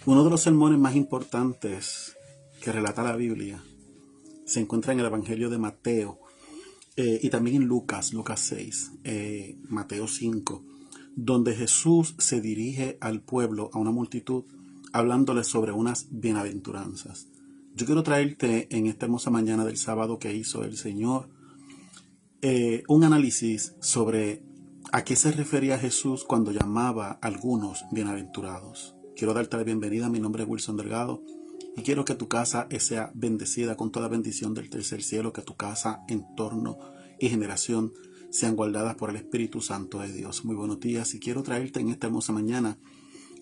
Uno de los sermones más importantes que relata la Biblia se encuentra en el Evangelio de Mateo y también en Lucas 6, Mateo 5, donde Jesús se dirige al pueblo, a una multitud, hablándole sobre unas bienaventuranzas. Yo quiero traerte en esta hermosa mañana del sábado que hizo el Señor un análisis sobre a qué se refería Jesús cuando llamaba a algunos bienaventurados. Quiero darte la bienvenida, mi nombre es Wilson Delgado y quiero que tu casa sea bendecida con toda bendición del tercer cielo, que tu casa, entorno y generación sean guardadas por el Espíritu Santo de Dios. Muy buenos días y quiero traerte en esta hermosa mañana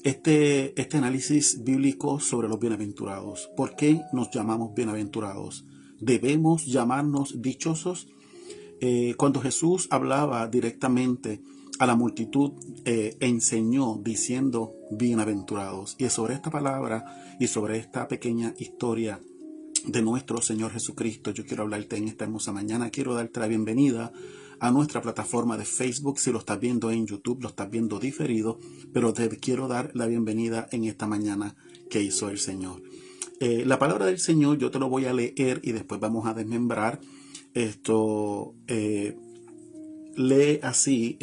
este análisis bíblico sobre los bienaventurados. ¿Por qué nos llamamos bienaventurados? ¿Debemos llamarnos dichosos? Cuando Jesús hablaba directamente a la multitud, enseñó diciendo bienaventurados. Y sobre esta palabra y sobre esta pequeña historia de nuestro Señor Jesucristo, yo quiero hablarte en esta hermosa mañana. Quiero darte la bienvenida a nuestra plataforma de Facebook. Si lo estás viendo en YouTube, lo estás viendo diferido, pero te quiero dar la bienvenida en esta mañana que hizo el Señor. La palabra del Señor yo te lo voy a leer y después vamos a desmembrar. Esto lee así,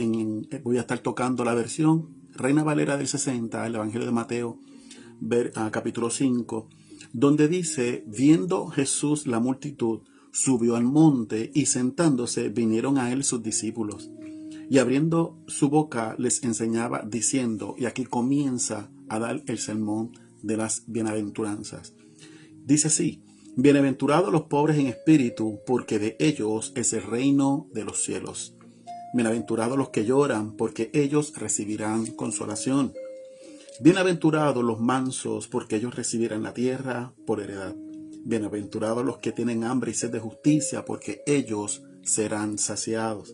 voy a estar tocando la versión Reina Valera del 60, el Evangelio de Mateo, capítulo 5, donde dice: viendo Jesús la multitud, subió al monte y sentándose vinieron a él sus discípulos. Y abriendo su boca les enseñaba diciendo, y aquí comienza a dar el sermón de las bienaventuranzas. Dice así: bienaventurados los pobres en espíritu, porque de ellos es el reino de los cielos. Bienaventurados los que lloran, porque ellos recibirán consolación. Bienaventurados los mansos, porque ellos recibirán la tierra por heredad. Bienaventurados los que tienen hambre y sed de justicia, porque ellos serán saciados.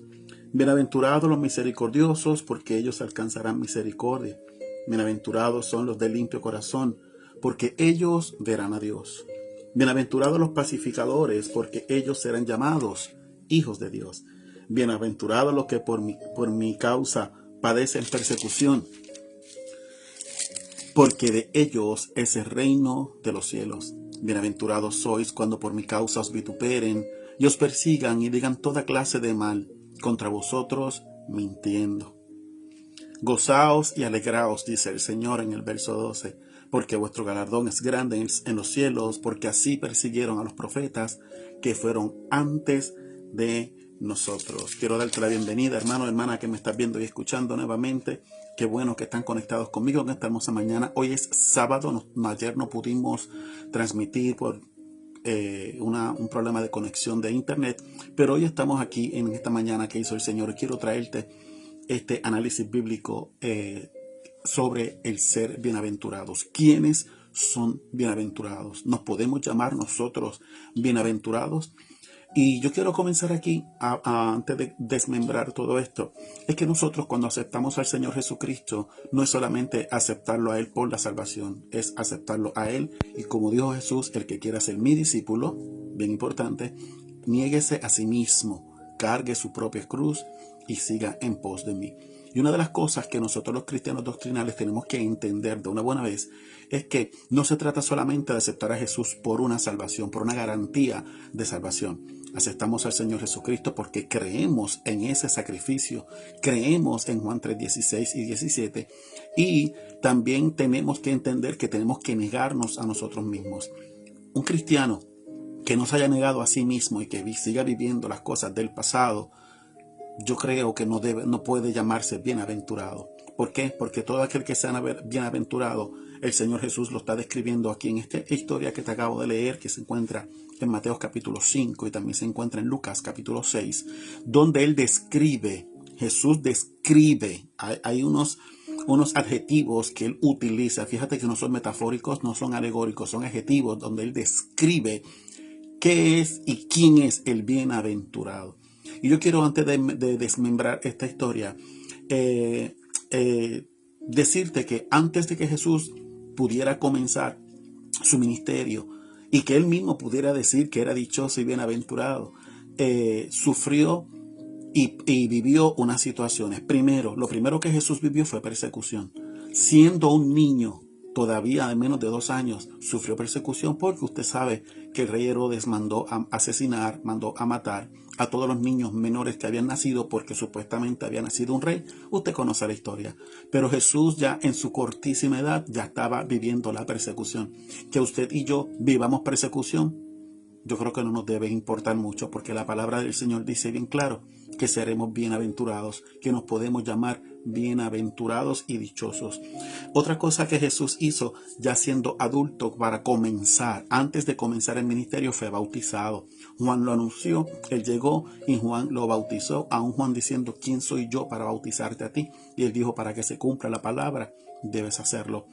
Bienaventurados los misericordiosos, porque ellos alcanzarán misericordia. Bienaventurados son los de limpio corazón, porque ellos verán a Dios. Bienaventurados los pacificadores, porque ellos serán llamados hijos de Dios. Bienaventurados los que por mi causa padecen persecución, porque de ellos es el reino de los cielos. Bienaventurados sois cuando por mi causa os vituperen y os persigan y digan toda clase de mal contra vosotros, mintiendo. Gozaos y alegraos, dice el Señor en el verso 12, porque vuestro galardón es grande en los cielos, porque así persiguieron a los profetas que fueron antes de nosotros. Quiero darte la bienvenida, hermano, hermana, que me estás viendo y escuchando nuevamente. Qué bueno que están conectados conmigo en esta hermosa mañana. Hoy es sábado, ayer no pudimos transmitir por un problema de conexión de internet, pero hoy estamos aquí en esta mañana que hizo el Señor y quiero traerte este análisis bíblico sobre el ser bienaventurados. ¿Quiénes son bienaventurados? ¿Nos podemos llamar nosotros bienaventurados? Y yo quiero comenzar aquí, antes de desmembrar todo esto, es que nosotros cuando aceptamos al Señor Jesucristo, no es solamente aceptarlo a Él por la salvación, es aceptarlo a Él. Y como dijo Jesús, el que quiera ser mi discípulo, bien importante, niéguese a sí mismo, cargue su propia cruz y siga en pos de mí. Y una de las cosas que nosotros los cristianos doctrinales tenemos que entender de una buena vez es que no se trata solamente de aceptar a Jesús por una salvación, por una garantía de salvación. Aceptamos al Señor Jesucristo porque creemos en ese sacrificio, creemos en Juan 3:16 y 17, y también tenemos que entender que tenemos que negarnos a nosotros mismos. Un cristiano que no se haya negado a sí mismo y que siga viviendo las cosas del pasado, yo creo que no puede llamarse bienaventurado. ¿Por qué? Porque todo aquel que sea bienaventurado, el Señor Jesús lo está describiendo aquí en esta historia que te acabo de leer, que se encuentra en Mateo capítulo 5 y también se encuentra en Lucas capítulo 6, donde Él describe, Jesús describe, hay unos adjetivos que Él utiliza. Fíjate que no son metafóricos, no son alegóricos, son adjetivos donde Él describe qué es y quién es el bienaventurado. Y yo quiero, antes de desmembrar esta historia, decirte que antes de que Jesús pudiera comenzar su ministerio y que Él mismo pudiera decir que era dichoso y bienaventurado, sufrió y vivió unas situaciones. Lo primero que Jesús vivió fue persecución. Siendo un niño, todavía de menos de 2 años, sufrió persecución porque usted sabe que el rey Herodes mandó a asesinar, mandó a matar a todos los niños menores que habían nacido porque supuestamente había nacido un rey. Usted conoce la historia. Pero Jesús ya en su cortísima edad ya estaba viviendo la persecución. Que usted y yo vivamos persecución, yo creo que no nos debe importar mucho porque la palabra del Señor dice bien claro que seremos bienaventurados, que nos podemos llamar bienaventurados y dichosos. Otra cosa que Jesús hizo ya siendo adulto para comenzar, antes de comenzar el ministerio, fue bautizado. Juan lo anunció, él llegó y Juan lo bautizó, aún Juan diciendo, ¿quién soy yo para bautizarte a ti? Y él dijo, para que se cumpla la palabra, debes hacerlo.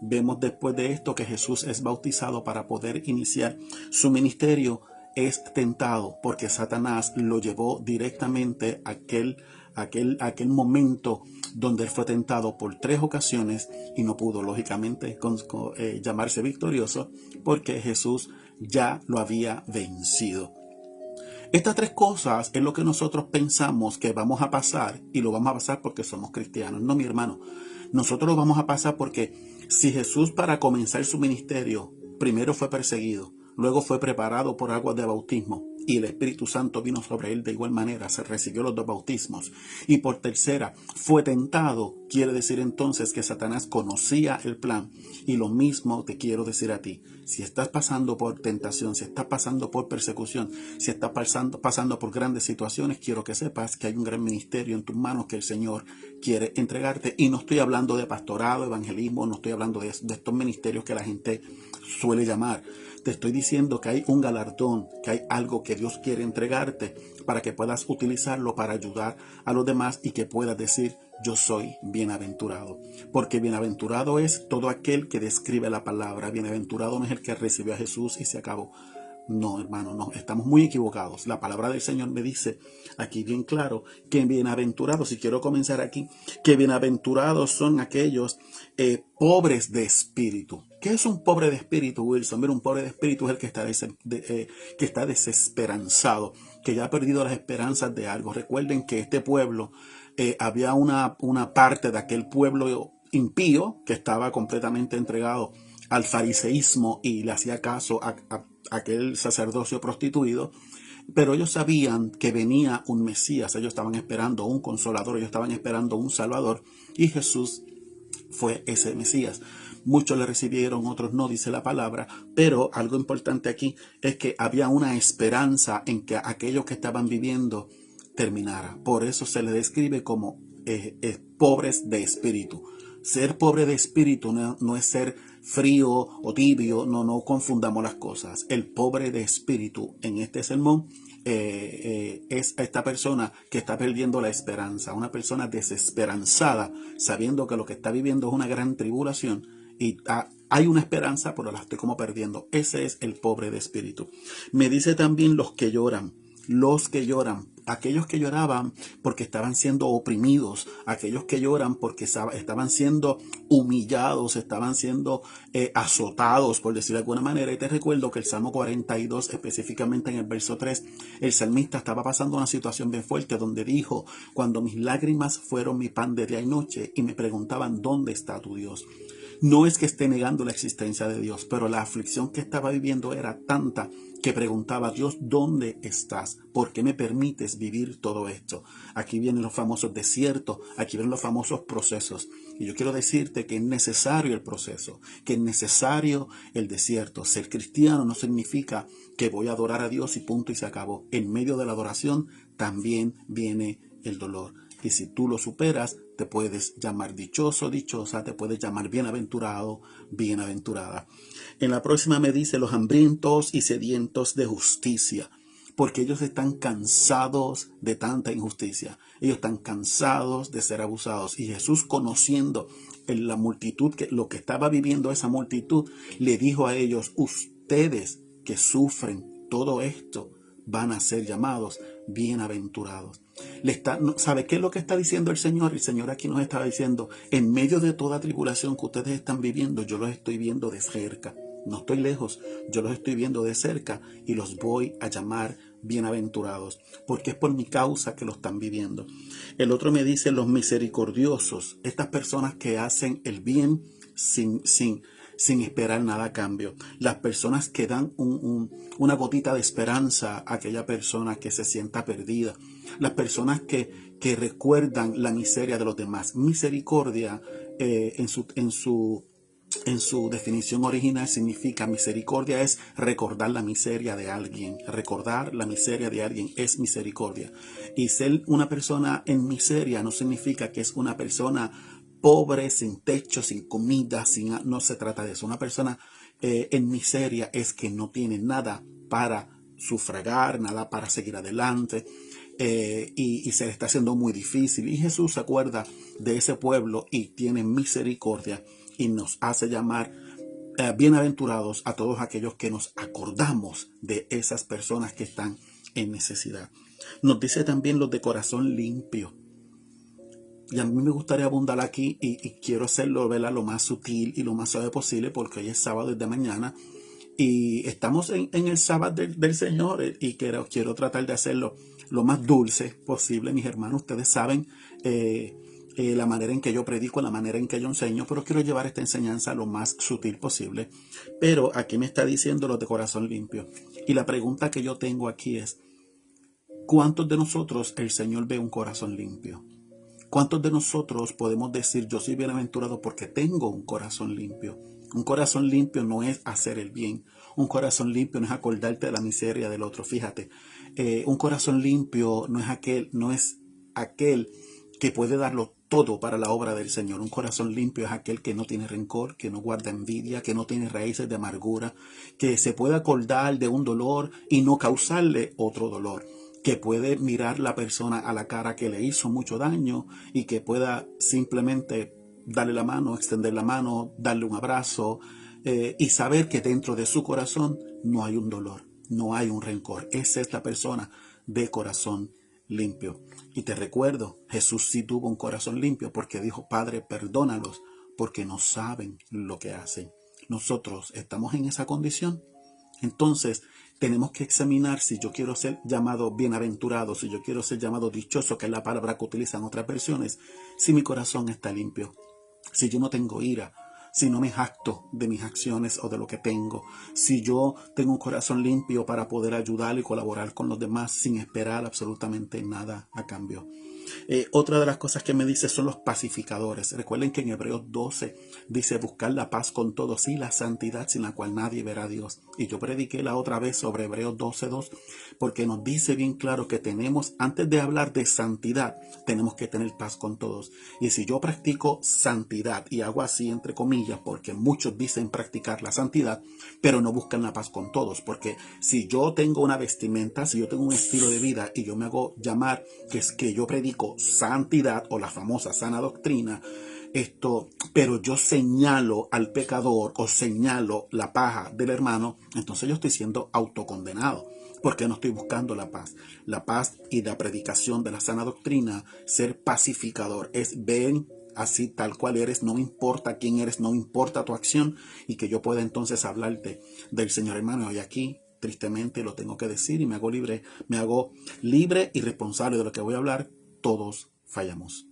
Vemos después de esto que Jesús es bautizado para poder iniciar su ministerio. Es tentado porque Satanás lo llevó directamente a aquel momento donde él fue tentado por 3 ocasiones y no pudo lógicamente llamarse victorioso porque Jesús ya lo había vencido. Estas 3 cosas es lo que nosotros pensamos que vamos a pasar y lo vamos a pasar porque somos cristianos. No, mi hermano, nosotros lo vamos a pasar porque si Jesús para comenzar su ministerio primero fue perseguido, luego fue preparado por aguas de bautismo y el Espíritu Santo vino sobre él de igual manera, se recibió los 2 bautismos y por tercera fue tentado, quiere decir entonces que Satanás conocía el plan. Y lo mismo te quiero decir a ti, si estás pasando por tentación, si estás pasando por persecución, si estás pasando por grandes situaciones, quiero que sepas que hay un gran ministerio en tus manos que el Señor quiere entregarte. Y no estoy hablando de pastorado, evangelismo, no estoy hablando de estos ministerios que la gente suele llamar. Te estoy diciendo que hay un galardón, que hay algo que Dios quiere entregarte para que puedas utilizarlo para ayudar a los demás y que puedas decir, yo soy bienaventurado. Porque bienaventurado es todo aquel que describe la palabra. Bienaventurado no es el que recibió a Jesús y se acabó. No, hermano, no, estamos muy equivocados. La palabra del Señor me dice aquí bien claro que bienaventurados, y quiero comenzar aquí, que bienaventurados son aquellos pobres de espíritu. ¿Qué es un pobre de espíritu, Wilson? Mira, un pobre de espíritu es el que está desesperanzado, que ya ha perdido las esperanzas de algo. Recuerden que este pueblo, había una parte de aquel pueblo impío que estaba completamente entregado al fariseísmo y le hacía caso a aquel sacerdocio prostituido, pero ellos sabían que venía un Mesías, ellos estaban esperando un consolador, ellos estaban esperando un Salvador, y Jesús fue ese Mesías. Muchos le recibieron, otros no, dice la palabra, pero algo importante aquí es que había una esperanza en que aquellos que estaban viviendo terminara. Por eso se le describe como pobres de espíritu. Ser pobre de espíritu no es ser frío o tibio, no confundamos las cosas. El pobre de espíritu en este sermón es esta persona que está perdiendo la esperanza, una persona desesperanzada, sabiendo que lo que está viviendo es una gran tribulación y hay una esperanza, pero la estoy como perdiendo. Ese es el pobre de espíritu. Me dice también los que lloran. Los que lloran, aquellos que lloraban porque estaban siendo oprimidos, aquellos que lloran porque estaban siendo humillados, estaban siendo azotados, por decirlo de alguna manera. Y te recuerdo que el Salmo 42, específicamente en el verso 3, el salmista estaba pasando una situación bien fuerte donde dijo, cuando mis lágrimas fueron mi pan de día y noche y me preguntaban, ¿dónde está tu Dios? No es que esté negando la existencia de Dios, pero la aflicción que estaba viviendo era tanta que preguntaba, Dios, ¿dónde estás? ¿Por qué me permites vivir todo esto? Aquí vienen los famosos desiertos, aquí vienen los famosos procesos. Y yo quiero decirte que es necesario el proceso, que es necesario el desierto. Ser cristiano no significa que voy a adorar a Dios y punto y se acabó. En medio de la adoración también viene el dolor. Y si tú lo superas, te puedes llamar dichoso, dichosa, te puedes llamar bienaventurado, bienaventurada. En la próxima me dice los hambrientos y sedientos de justicia, porque ellos están cansados de tanta injusticia. Ellos están cansados de ser abusados. Y Jesús, conociendo la multitud, lo que estaba viviendo esa multitud, le dijo a ellos, ustedes que sufren todo esto, van a ser llamados bienaventurados. ¿Sabe qué es lo que está diciendo el Señor? El Señor aquí nos estaba diciendo, en medio de toda tribulación que ustedes están viviendo, yo los estoy viendo de cerca. No estoy lejos, yo los estoy viendo de cerca y los voy a llamar bienaventurados, porque es por mi causa que lo están viviendo. El otro me dice los misericordiosos, estas personas que hacen el bien sin esperar nada a cambio. Las personas que dan una gotita de esperanza a aquella persona que se sienta perdida. Las personas que recuerdan la miseria de los demás. Misericordia en su definición original significa misericordia es recordar la miseria de alguien. Recordar la miseria de alguien es misericordia. Y ser una persona en miseria no significa que es una persona pobre, sin techo, sin comida, no se trata de eso. Una persona en miseria es que no tiene nada para sufragar, nada para seguir adelante. Y se le está haciendo muy difícil. Y Jesús se acuerda de ese pueblo y tiene misericordia y nos hace llamar bienaventurados a todos aquellos que nos acordamos de esas personas que están en necesidad. Nos dice también los de corazón limpio. Y a mí me gustaría abundar aquí y quiero hacerlo, ¿verdad?, lo más sutil y lo más suave posible, porque hoy es sábado desde mañana y estamos en el sábado del Señor y quiero tratar de hacerlo lo más dulce posible. Mis hermanos, ustedes saben la manera en que yo predico, la manera en que yo enseño, pero quiero llevar esta enseñanza lo más sutil posible. Pero aquí me está diciendo los de corazón limpio. Y la pregunta que yo tengo aquí es, ¿cuántos de nosotros el Señor ve un corazón limpio? ¿Cuántos de nosotros podemos decir, yo soy bienaventurado porque tengo un corazón limpio? Un corazón limpio no es hacer el bien. Un corazón limpio no es acordarte de la miseria del otro. Fíjate, un corazón limpio no es aquel que puede darlo todo para la obra del Señor. Un corazón limpio es aquel que no tiene rencor, que no guarda envidia, que no tiene raíces de amargura, que se puede acordar de un dolor y no causarle otro dolor, que puede mirar la persona a la cara que le hizo mucho daño y que pueda simplemente darle la mano, extender la mano, darle un abrazo y saber que dentro de su corazón no hay un dolor, no hay un rencor. Esa es la persona de corazón limpio. Y te recuerdo, Jesús sí tuvo un corazón limpio porque dijo, Padre, perdónalos porque no saben lo que hacen. Nosotros estamos en esa condición. Entonces, tenemos que examinar si yo quiero ser llamado bienaventurado, si yo quiero ser llamado dichoso, que es la palabra que utilizan otras versiones, si mi corazón está limpio, si yo no tengo ira, si no me jacto de mis acciones o de lo que tengo, si yo tengo un corazón limpio para poder ayudar y colaborar con los demás sin esperar absolutamente nada a cambio. Otra de las cosas que me dice son los pacificadores. Recuerden que en Hebreos 12 dice buscar la paz con todos y la santidad sin la cual nadie verá a Dios. Y yo prediqué la otra vez sobre Hebreos 12:2 porque nos dice bien claro que tenemos, antes de hablar de santidad, tenemos que tener paz con todos. Y si yo practico santidad, y hago así entre comillas, porque muchos dicen practicar la santidad, pero no buscan la paz con todos, porque si yo tengo una vestimenta, si yo tengo un estilo de vida y yo me hago llamar que es que yo predico santidad o la famosa sana doctrina, pero yo señalo al pecador o señalo la paja del hermano, entonces yo estoy siendo autocondenado porque no estoy buscando la paz. La paz y la predicación de la sana doctrina, ser pacificador, es ven así tal cual eres, no me importa quién eres, no me importa tu acción y que yo pueda entonces hablarte del Señor, hermano. Y aquí tristemente lo tengo que decir y me hago libre y responsable de lo que voy a hablar. Todos fallamos.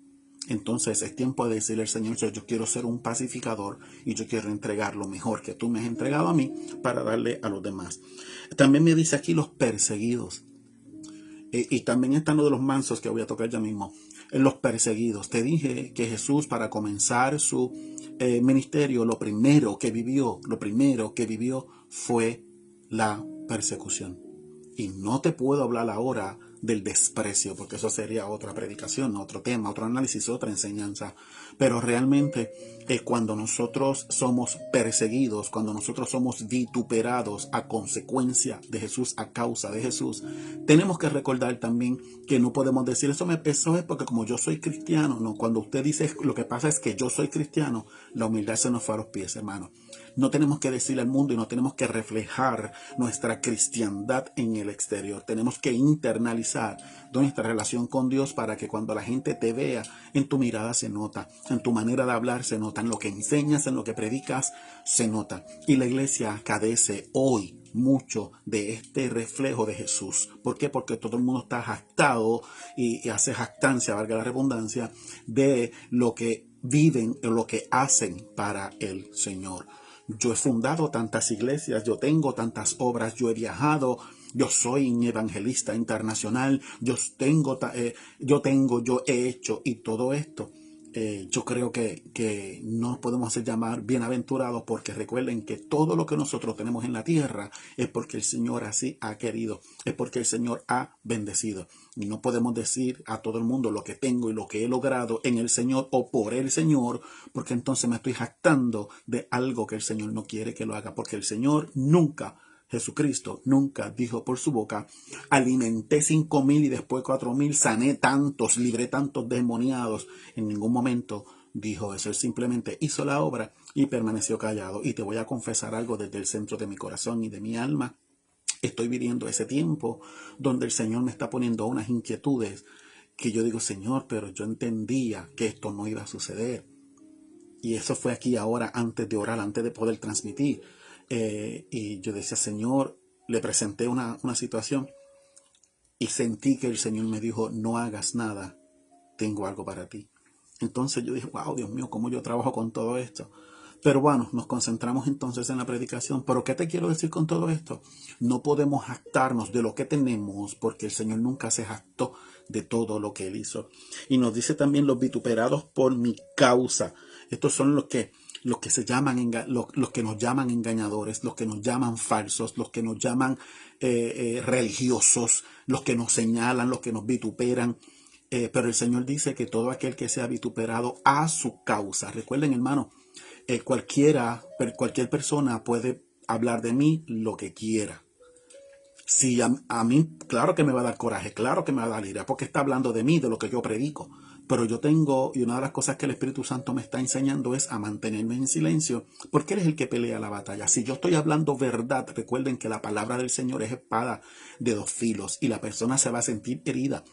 Entonces es tiempo de decirle al Señor, yo quiero ser un pacificador y yo quiero entregar lo mejor que tú me has entregado a mí para darle a los demás. También me dice aquí los perseguidos. Y también están los de los mansos que voy a tocar ya mismo. Los perseguidos. Te dije que Jesús, para comenzar su ministerio, lo primero que vivió fue la persecución. Y no te puedo hablar ahora del desprecio, porque eso sería otra predicación, otro tema, otro análisis, otra enseñanza. Pero realmente cuando nosotros somos perseguidos, cuando nosotros somos vituperados a consecuencia de Jesús, a causa de Jesús, tenemos que recordar también que no podemos decir eso es porque como yo soy cristiano. No, cuando usted dice lo que pasa es que yo soy cristiano, la humildad se nos fue a los pies, hermano. No tenemos que decirle al mundo y no tenemos que reflejar nuestra cristiandad en el exterior. Tenemos que internalizar nuestra relación con Dios para que cuando la gente te vea, en tu mirada se nota, en tu manera de hablar se nota, en lo que enseñas, en lo que predicas se nota. Y la iglesia cadece hoy mucho de este reflejo de Jesús. ¿Por qué? Porque todo el mundo está jactado y hace jactancia, valga la redundancia, de lo que viven lo que hacen para el Señor. Yo he fundado tantas iglesias, yo tengo tantas obras, yo he viajado, yo soy un evangelista internacional, yo he hecho y todo esto. Yo creo que no podemos hacer llamar bienaventurados, porque recuerden que todo lo que nosotros tenemos en la tierra es porque el Señor así ha querido, es porque el Señor ha bendecido. Y no podemos decir a todo el mundo lo que tengo y lo que he logrado en el Señor o por el Señor, porque entonces me estoy jactando de algo que el Señor no quiere que lo haga, porque el Señor nunca, Jesucristo nunca dijo por su boca: alimenté 5,000 y después 4,000, sané tantos, libré tantos demoniados. En ningún momento dijo eso. Él simplemente hizo la obra y permaneció callado. Y te voy a confesar algo desde el centro de mi corazón y de mi alma. Estoy viviendo ese tiempo donde el Señor me está poniendo unas inquietudes que yo digo: Señor, pero yo entendía que esto no iba a suceder. Y eso fue aquí ahora, antes de orar, antes de poder transmitir. Y yo decía: Señor, le presenté una situación y sentí que el Señor me dijo: no hagas nada, tengo algo para ti. Entonces yo dije: wow, Dios mío, ¿cómo yo trabajo con todo esto? Pero bueno, nos concentramos entonces en la predicación. ¿Pero qué te quiero decir con todo esto? No podemos jactarnos de lo que tenemos, porque el Señor nunca se jactó de todo lo que Él hizo. Y nos dice también: los vituperados por mi causa. Estos son los que se llaman, los que nos llaman engañadores, los que nos llaman falsos, los que nos llaman religiosos, los que nos señalan, los que nos vituperan. Pero el Señor dice que todo aquel que sea vituperado a su causa. Recuerden, hermano, cualquier persona puede hablar de mí lo que quiera. Si a mí, claro que me va a dar coraje, claro que me va a dar ira, porque está hablando de mí, de lo que yo predico. Pero yo tengo, y una de las cosas que el Espíritu Santo me está enseñando es a mantenerme en silencio, porque Él es el que pelea la batalla. Si yo estoy hablando verdad, recuerden que la palabra del Señor es espada de dos filos, y la persona se va a sentir herida.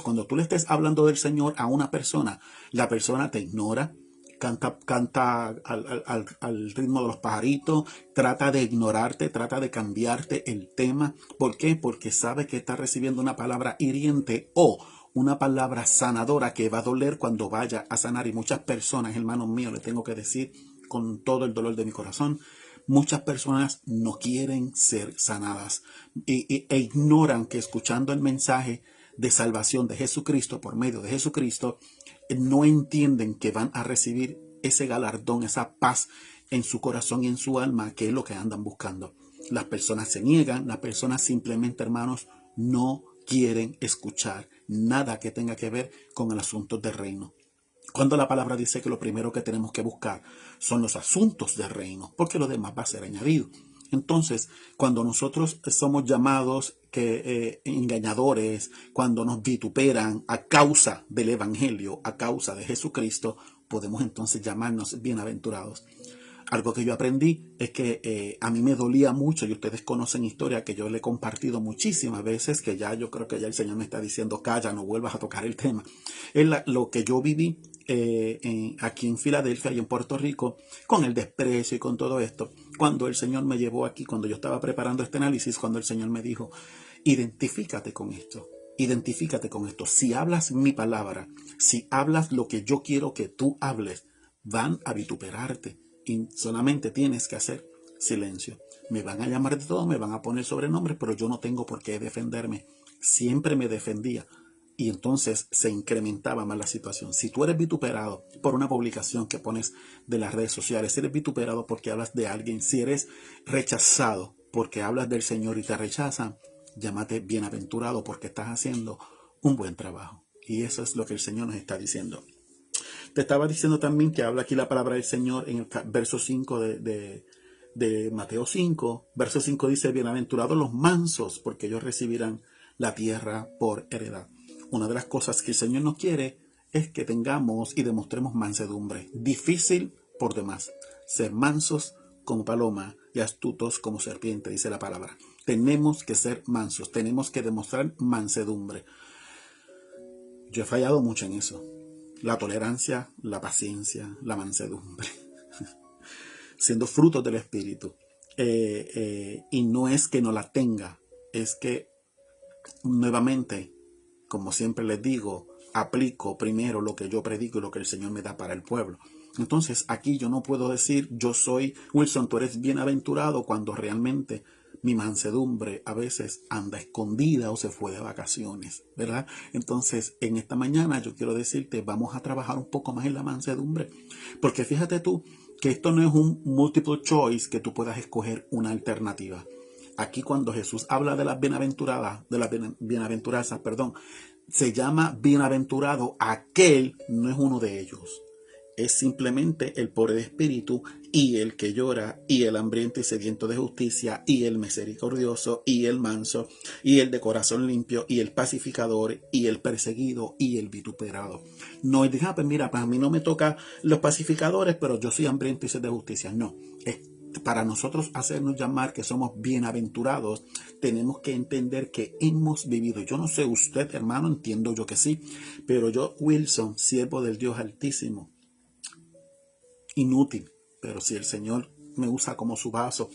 Cuando tú le estés hablando del Señor a una persona, la persona te ignora, canta al ritmo de los pajaritos, trata de ignorarte, trata de cambiarte el tema. ¿Por qué? Porque sabe que está recibiendo una palabra hiriente o una palabra sanadora que va a doler cuando vaya a sanar. Y muchas personas, hermanos míos, les tengo que decir con todo el dolor de mi corazón, muchas personas no quieren ser sanadas e ignoran que escuchando el mensaje de salvación de Jesucristo, por medio de Jesucristo, no entienden que van a recibir ese galardón, esa paz en su corazón y en su alma, que es lo que andan buscando. Las personas se niegan, las personas simplemente, hermanos, no quieren escuchar nada que tenga que ver con el asunto del reino. Cuando la palabra dice que lo primero que tenemos que buscar son los asuntos del reino, porque lo demás va a ser añadido. Entonces, cuando nosotros somos llamados engañadores, cuando nos vituperan a causa del Evangelio, a causa de Jesucristo, podemos entonces llamarnos bienaventurados. Algo que yo aprendí es que a mí me dolía mucho, y ustedes conocen historia que yo le he compartido muchísimas veces, que ya yo creo que ya el Señor me está diciendo: calla, no vuelvas a tocar el tema. Es lo que yo viví aquí en Filadelfia y en Puerto Rico, con el desprecio y con todo esto. Cuando el Señor me llevó aquí, cuando yo estaba preparando este análisis, cuando el Señor me dijo: identifícate con esto. Identifícate con esto. Si hablas mi palabra, si hablas lo que yo quiero que tú hables, van a vituperarte. Y solamente tienes que hacer silencio. Me van a llamar de todo, me van a poner sobrenombres, pero yo no tengo por qué defenderme. Siempre me defendía. Y entonces se incrementaba más la situación. Si tú eres vituperado por una publicación que pones de las redes sociales, si eres vituperado porque hablas de alguien, si eres rechazado porque hablas del Señor y te rechazan, llámate bienaventurado, porque estás haciendo un buen trabajo. Y eso es lo que el Señor nos está diciendo. Te estaba diciendo también que habla aquí la palabra del Señor en el verso 5 de Mateo 5. Verso 5 dice: bienaventurados los mansos, porque ellos recibirán la tierra por heredad. Una de las cosas que el Señor nos quiere es que tengamos y demostremos mansedumbre. Difícil por demás. Ser mansos como paloma y astutos como serpiente, dice la palabra. Tenemos que ser mansos, tenemos que demostrar mansedumbre. Yo he fallado mucho en eso. La tolerancia, la paciencia, la mansedumbre, siendo frutos del Espíritu. Y no es que no la tenga, es que nuevamente, como siempre les digo, aplico primero lo que yo predico y lo que el Señor me da para el pueblo. Entonces aquí yo no puedo decir yo soy Wilson, tú eres bienaventurado, cuando realmente mi mansedumbre a veces anda escondida o se fue de vacaciones, ¿verdad? Entonces en esta mañana yo quiero decirte, vamos a trabajar un poco más en la mansedumbre, porque fíjate tú que esto no es un multiple choice que tú puedas escoger una alternativa. Aquí cuando Jesús habla de las bienaventuranzas, se llama bienaventurado aquel, no es uno de ellos. Es simplemente el pobre de espíritu y el que llora y el hambriento y sediento de justicia y el misericordioso y el manso y el de corazón limpio y el pacificador y el perseguido y el vituperado. No es de, pues mira, para mí no me toca los pacificadores, pero yo soy hambriento y sed de justicia. No, es para nosotros hacernos llamar que somos bienaventurados, tenemos que entender que hemos vivido. Yo no sé usted, hermano, entiendo yo que sí, pero yo, Wilson, siervo del Dios Altísimo, inútil, pero si el Señor me usa como su vaso,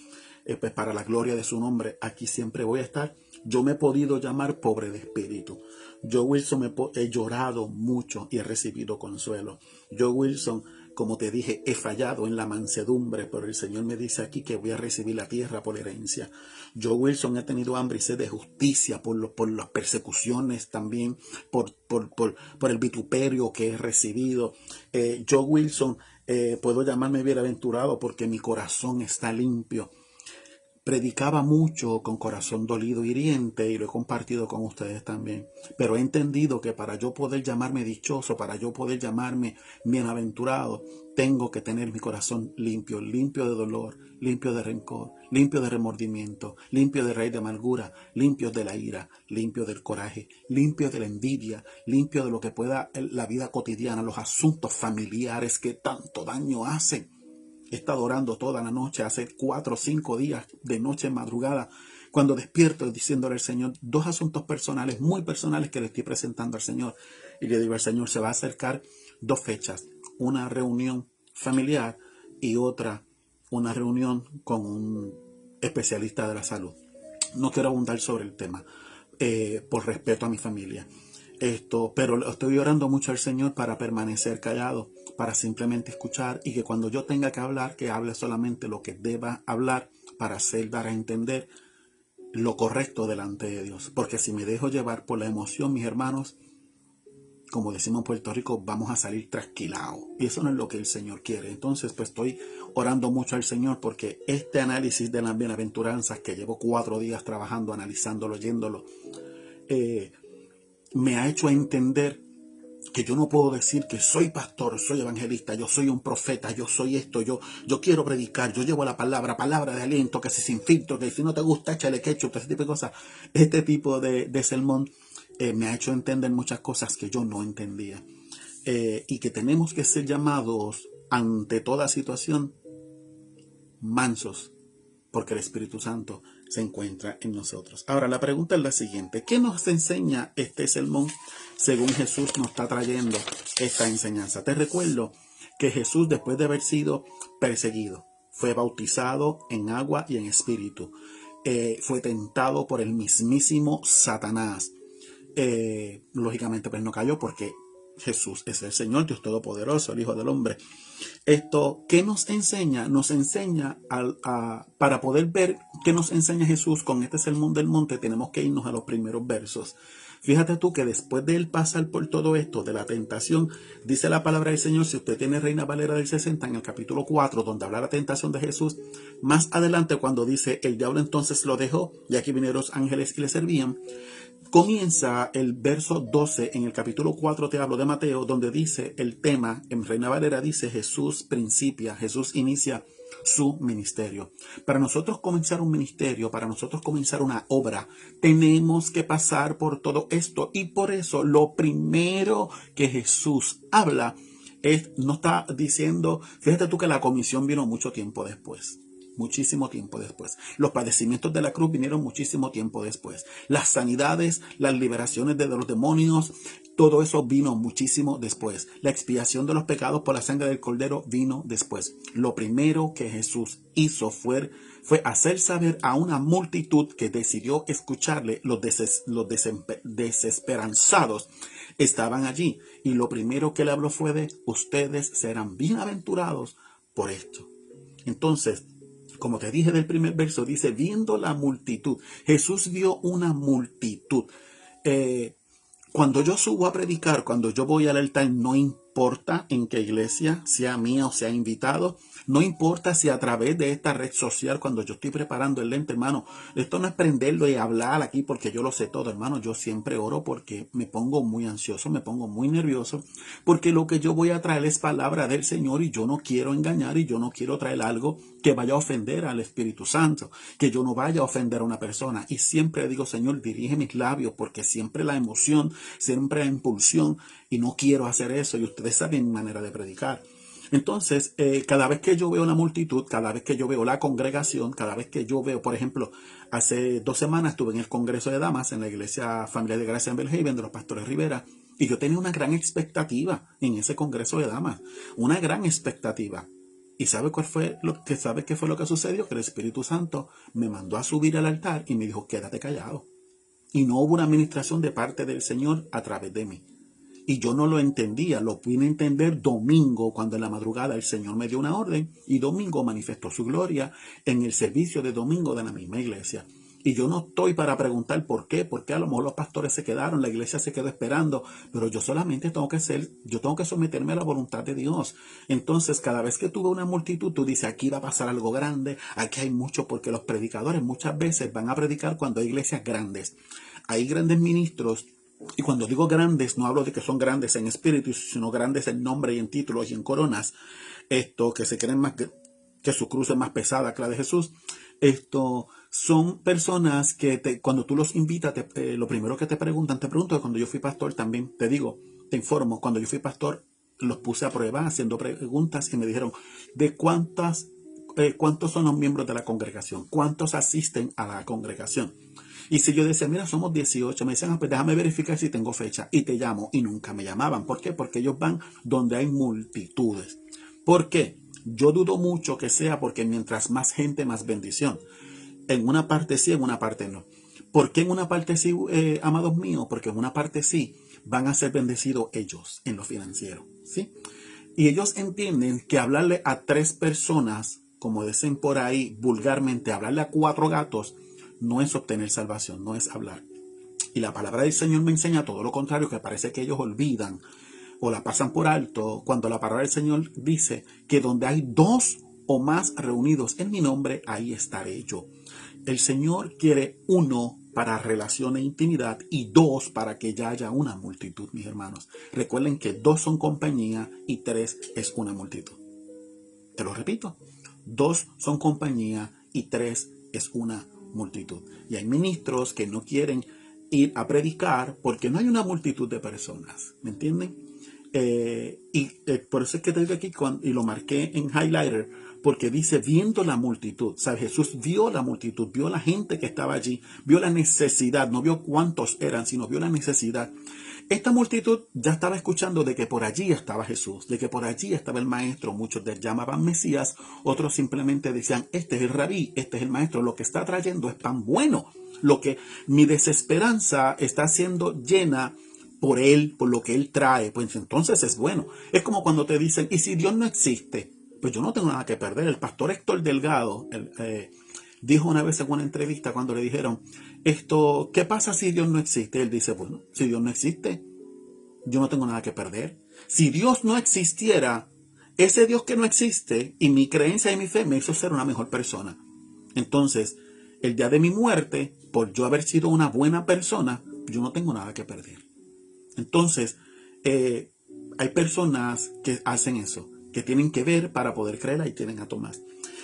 pues para la gloria de su nombre, aquí siempre voy a estar. Yo me he podido llamar pobre de espíritu. Yo, Wilson, he llorado mucho y he recibido consuelo. Yo, Wilson, como te dije, he fallado en la mansedumbre, pero el Señor me dice aquí que voy a recibir la tierra por herencia. Yo, Wilson, he tenido hambre y sed de justicia por las persecuciones también, por el vituperio que he recibido. Yo, Wilson, puedo llamarme bienaventurado porque mi corazón está limpio. Predicaba mucho con corazón dolido y hiriente, y lo he compartido con ustedes también. Pero he entendido que para yo poder llamarme dichoso, para yo poder llamarme bienaventurado, tengo que tener mi corazón limpio, limpio de dolor, limpio de rencor, limpio de remordimiento, limpio de raíz de amargura, limpio de la ira, limpio del coraje, limpio de la envidia, limpio de lo que pueda la vida cotidiana, los asuntos familiares que tanto daño hacen. He estado orando toda la noche, hace 4 o 5 días, de noche en madrugada, cuando despierto diciéndole al Señor 2 asuntos personales, muy personales, que le estoy presentando al Señor. Y le digo al Señor, se va a acercar 2 fechas, una reunión familiar y otra, una reunión con un especialista de la salud. No quiero abundar sobre el tema, por respeto a mi familia. Pero estoy orando mucho al Señor para permanecer callado, para simplemente escuchar, y que cuando yo tenga que hablar, que hable solamente lo que deba hablar, para hacer dar a entender lo correcto delante de Dios. Porque si me dejo llevar por la emoción, mis hermanos, como decimos en Puerto Rico, vamos a salir trasquilados. Y eso no es lo que el Señor quiere. Entonces, pues estoy orando mucho al Señor, porque este análisis de las bienaventuranzas, que llevo 4 días trabajando, analizándolo, oyéndolo, me ha hecho entender que yo no puedo decir que soy pastor, soy evangelista, yo soy un profeta, yo soy esto, yo quiero predicar, yo llevo la palabra de aliento, que si sin filtro, que si no te gusta, échale ketchup, ese tipo de cosas. Este tipo de sermón me ha hecho entender muchas cosas que yo no entendía. Y que tenemos que ser llamados ante toda situación mansos, porque el Espíritu Santo se encuentra en nosotros. Ahora, la pregunta es la siguiente: ¿qué nos enseña este sermón según Jesús nos está trayendo esta enseñanza? Te recuerdo que Jesús, después de haber sido perseguido, fue bautizado en agua y en espíritu. Fue tentado por el mismísimo Satanás. Lógicamente, pues no cayó, porque Jesús es el Señor, Dios Todopoderoso, el Hijo del Hombre. Esto, ¿qué nos enseña? Nos enseña, para poder ver qué nos enseña Jesús con este sermón del monte, tenemos que irnos a los primeros versos. Fíjate tú que después de él pasar por todo esto de la tentación, dice la palabra del Señor, si usted tiene Reina Valera del 60, en el capítulo 4, donde habla la tentación de Jesús, más adelante cuando dice, el diablo entonces lo dejó, y aquí vinieron los ángeles y le servían, comienza el verso 12 en el capítulo 4, te hablo de Mateo, donde dice el tema, en Reina Valera dice, Jesús inicia su ministerio. Para nosotros comenzar un ministerio, para nosotros comenzar una obra, tenemos que pasar por todo esto, y por eso lo primero que Jesús habla no está diciendo, fíjate tú que la comisión vino mucho tiempo después. Muchísimo tiempo después. Los padecimientos de la cruz vinieron muchísimo tiempo después. Las sanidades, las liberaciones de los demonios, todo eso vino muchísimo después. La expiación de los pecados por la sangre del Cordero vino después. Lo primero que Jesús hizo fue hacer saber a una multitud que decidió escucharle, los desesperanzados, estaban allí. Y lo primero que le habló fue de ustedes serán bienaventurados por esto. Entonces, como te dije del primer verso, dice, viendo la multitud. Jesús vio una multitud. Cuando yo subo a predicar, cuando yo voy al altar, no importa en qué iglesia, sea mía o sea invitado, no importa si a través de esta red social, cuando yo estoy preparando el lente, hermano, esto no es prenderlo y hablar aquí porque yo lo sé todo, hermano. Yo siempre oro porque me pongo muy ansioso, me pongo muy nervioso, porque lo que yo voy a traer es palabra del Señor y yo no quiero engañar y yo no quiero traer algo que vaya a ofender al Espíritu Santo, que yo no vaya a ofender a una persona. Y siempre digo, Señor, dirige mis labios porque siempre la emoción, siempre la impulsión y no quiero hacer eso y ustedes saben mi manera de predicar. Entonces, cada vez que yo veo la multitud, cada vez que yo veo la congregación, cada vez que yo veo, por ejemplo, hace 2 semanas estuve en el Congreso de Damas, en la Iglesia Familiar de Gracia en Belhaven, de los Pastores Rivera, y yo tenía una gran expectativa en ese Congreso de Damas, una gran expectativa. ¿Y sabe qué fue lo que sucedió? Que el Espíritu Santo me mandó a subir al altar y me dijo, quédate callado. Y no hubo una administración de parte del Señor a través de mí. Y yo no lo entendía, lo pude entender domingo, cuando en la madrugada el Señor me dio una orden y domingo manifestó su gloria en el servicio de domingo de la misma iglesia. Y yo no estoy para preguntar porque a lo mejor los pastores se quedaron, la iglesia se quedó esperando, pero yo solamente tengo que someterme a la voluntad de Dios. Entonces, cada vez que tuve una multitud, tú dices, aquí va a pasar algo grande, aquí hay mucho, porque los predicadores muchas veces van a predicar cuando hay iglesias grandes. Hay grandes ministros. Y cuando digo grandes, no hablo de que son grandes en espíritu, sino grandes en nombre y en títulos y en coronas. Que se creen más que su cruz es más pesada que la de Jesús. Son personas que cuando tú los invitas, lo primero que te pregunto que cuando yo fui pastor también, te informo, cuando yo fui pastor, los puse a prueba haciendo preguntas y me dijeron, ¿cuántos son los miembros de la congregación? ¿Cuántos asisten a la congregación? Y si yo decía, mira, somos 18, me decían, pues déjame verificar si tengo fecha y te llamo. Y nunca me llamaban. ¿Por qué? Porque ellos van donde hay multitudes. ¿Por qué? Yo dudo mucho que sea porque mientras más gente, más bendición. En una parte sí, en una parte no. ¿Por qué en una parte sí, amados míos? Porque en una parte sí van a ser bendecidos ellos en lo financiero, ¿sí? Y ellos entienden que hablarle a 3 personas, como dicen por ahí vulgarmente, hablarle a 4 gatos, no es obtener salvación, no es hablar. Y la palabra del Señor me enseña todo lo contrario, que parece que ellos olvidan o la pasan por alto, cuando la palabra del Señor dice que donde hay 2 o más reunidos en mi nombre, ahí estaré yo. El Señor quiere 1 para relación e intimidad y 2 para que ya haya una multitud, mis hermanos. Recuerden que 2 son compañía y 3 es una multitud. Te lo repito, 2 son compañía y 3 es una multitud. Y hay ministros que no quieren ir a predicar porque no hay una multitud de personas, ¿me entienden? Por eso es que te digo aquí y lo marqué en highlighter, porque dice viendo la multitud. ¿Sabes? Jesús vio la multitud, vio la gente que estaba allí, vio la necesidad, no vio cuántos eran, sino vio la necesidad. Esta multitud ya estaba escuchando de que por allí estaba Jesús, de que por allí estaba el maestro. Muchos le llamaban Mesías, otros simplemente decían, este es el rabí, este es el maestro, lo que está trayendo es pan bueno. Lo que mi desesperanza está siendo llena por él, por lo que él trae, pues entonces es bueno. Es como cuando te dicen, ¿y si Dios no existe? Pues yo no tengo nada que perder. El pastor Héctor Delgado dijo una vez en una entrevista cuando le dijeron, ¿qué pasa si Dios no existe? Él dice, bueno, si Dios no existe, yo no tengo nada que perder. Si Dios no existiera, ese Dios que no existe y mi creencia y mi fe me hizo ser una mejor persona. Entonces, el día de mi muerte, por yo haber sido una buena persona, yo no tengo nada que perder. Entonces, hay personas que hacen eso, que tienen que ver para poder creer, ahí tienen a Tomás.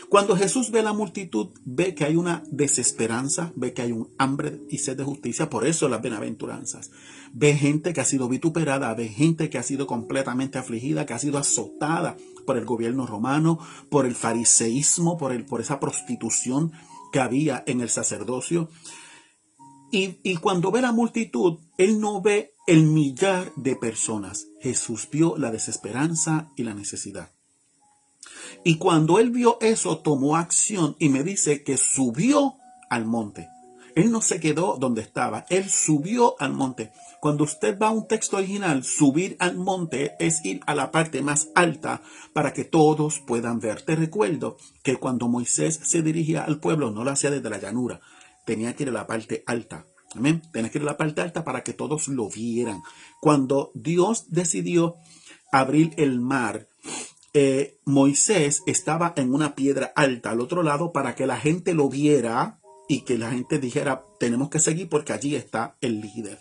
Cuando Jesús ve la multitud, ve que hay una desesperanza, ve que hay un hambre y sed de justicia, por eso las bienaventuranzas. Ve gente que ha sido vituperada, ve gente que ha sido completamente afligida, que ha sido azotada por el gobierno romano, por el fariseísmo, por esa prostitución que había en el sacerdocio. Y cuando ve la multitud, él no ve el millar de personas. Jesús vio la desesperanza y la necesidad. Y cuando él vio eso, tomó acción y me dice que subió al monte. Él no se quedó donde estaba, él subió al monte. Cuando usted va a un texto original, subir al monte es ir a la parte más alta para que todos puedan ver. Te recuerdo que cuando Moisés se dirigía al pueblo, no lo hacía desde la llanura, tenía que ir a la parte alta. Amén. Tenía que ir a la parte alta para que todos lo vieran. Cuando Dios decidió abrir el mar, Moisés estaba en una piedra alta al otro lado para que la gente lo viera y que la gente dijera, tenemos que seguir porque allí está el líder.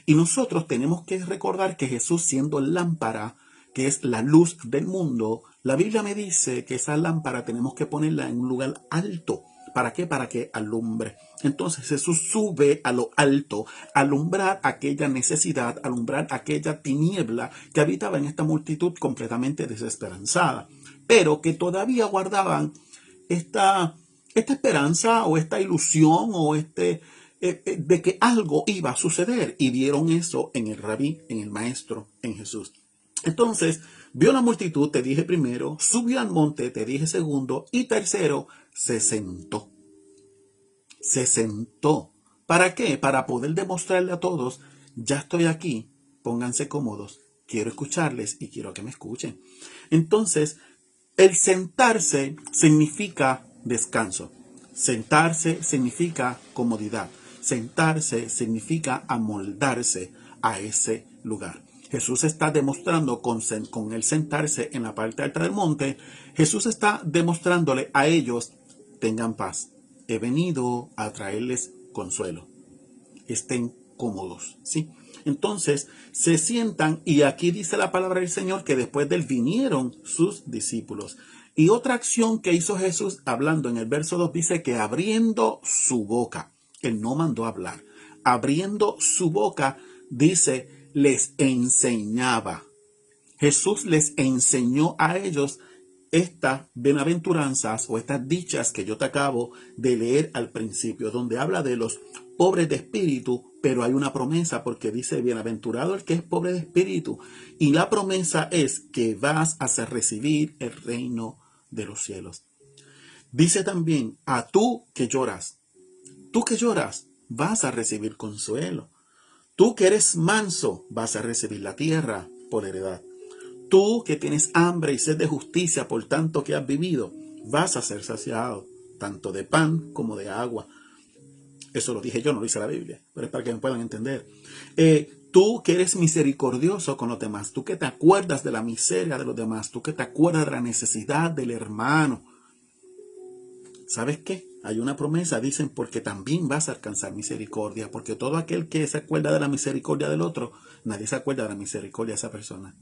Y nosotros tenemos que recordar que Jesús, siendo lámpara, que es la luz del mundo, la Biblia me dice que esa lámpara tenemos que ponerla en un lugar alto. ¿Para qué? Para que alumbre. Entonces Jesús sube a lo alto, a alumbrar aquella necesidad, alumbrar aquella tiniebla que habitaba en esta multitud completamente desesperanzada, pero que todavía guardaban esta esperanza o esta ilusión o de que algo iba a suceder, y vieron eso en el rabí, en el maestro, en Jesús. Entonces, vio la multitud, te dije primero, subió al monte, te dije segundo, y tercero, se sentó. Se sentó. ¿Para qué? Para poder demostrarle a todos, ya estoy aquí, pónganse cómodos, quiero escucharles y quiero que me escuchen. Entonces, el sentarse significa descanso. Sentarse significa comodidad. Sentarse significa amoldarse a ese lugar. Jesús está demostrando con el sentarse en la parte alta del monte, Jesús está demostrándole a ellos, tengan paz. He venido a traerles consuelo. Estén cómodos, ¿sí? Entonces se sientan y aquí dice la palabra del Señor que después de él vinieron sus discípulos. Y otra acción que hizo Jesús hablando en el verso 2 dice que abriendo su boca, él no mandó a hablar, abriendo su boca, dice, les enseñaba. Jesús les enseñó a ellos estas bienaventuranzas o estas dichas que yo te acabo de leer al principio, donde habla de los pobres de espíritu, pero hay una promesa porque dice, bienaventurado el que es pobre de espíritu. Y la promesa es que vas a recibir el reino de los cielos. Dice también, a tú que lloras, vas a recibir consuelo. Tú que eres manso, vas a recibir la tierra por heredad. Tú que tienes hambre y sed de justicia por tanto que has vivido, vas a ser saciado, tanto de pan como de agua. Eso lo dije yo, no lo dice la Biblia, pero es para que me puedan entender. Tú que eres misericordioso con los demás, tú que te acuerdas de la miseria de los demás, tú que te acuerdas de la necesidad del hermano. ¿Sabes qué? Hay una promesa, dicen, porque también vas a alcanzar misericordia, porque todo aquel que se acuerda de la misericordia del otro, nadie se acuerda de la misericordia de esa persona.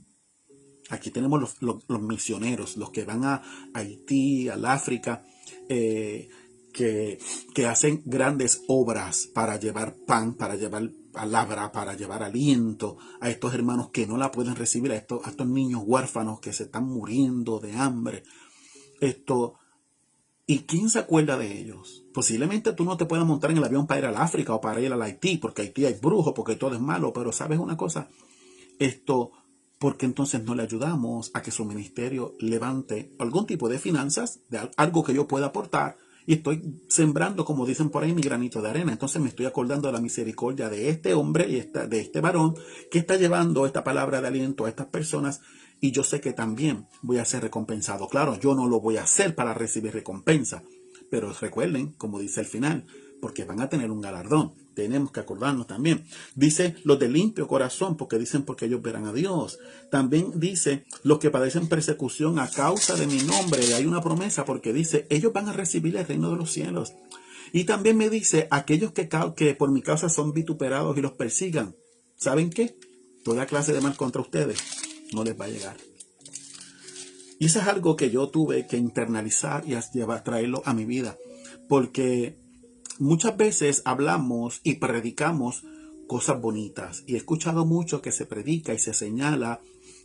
Aquí tenemos los misioneros, los que van a Haití, al África, que hacen grandes obras para llevar pan, para llevar palabra, para llevar aliento a estos hermanos que no la pueden recibir, a estos niños huérfanos que se están muriendo de hambre. ¿Y quién se acuerda de ellos? Posiblemente tú no te puedas montar en el avión para ir al África o para ir al Haití, porque Haití hay brujos, porque todo es malo, pero ¿sabes una cosa? Porque entonces no le ayudamos a que su ministerio levante algún tipo de finanzas, de algo que yo pueda aportar, y estoy sembrando, como dicen por ahí, mi granito de arena. Entonces me estoy acordando de la misericordia de este hombre y de este varón que está llevando esta palabra de aliento a estas personas, y yo sé que también voy a ser recompensado. Claro, yo no lo voy a hacer para recibir recompensa, pero recuerden, como dice el final, porque van a tener un galardón. Tenemos que acordarnos también. Dice los de limpio corazón, porque dicen porque ellos verán a Dios. También dice los que padecen persecución a causa de mi nombre. Hay una promesa porque dice, ellos van a recibir el reino de los cielos. Y también me dice, aquellos que por mi causa son vituperados y los persigan. ¿Saben qué? Toda clase de mal contra ustedes no les va a llegar. Y eso es algo que yo tuve que internalizar y traerlo a mi vida. Porque muchas veces hablamos y predicamos cosas bonitas, y he escuchado mucho que se predica y se señala,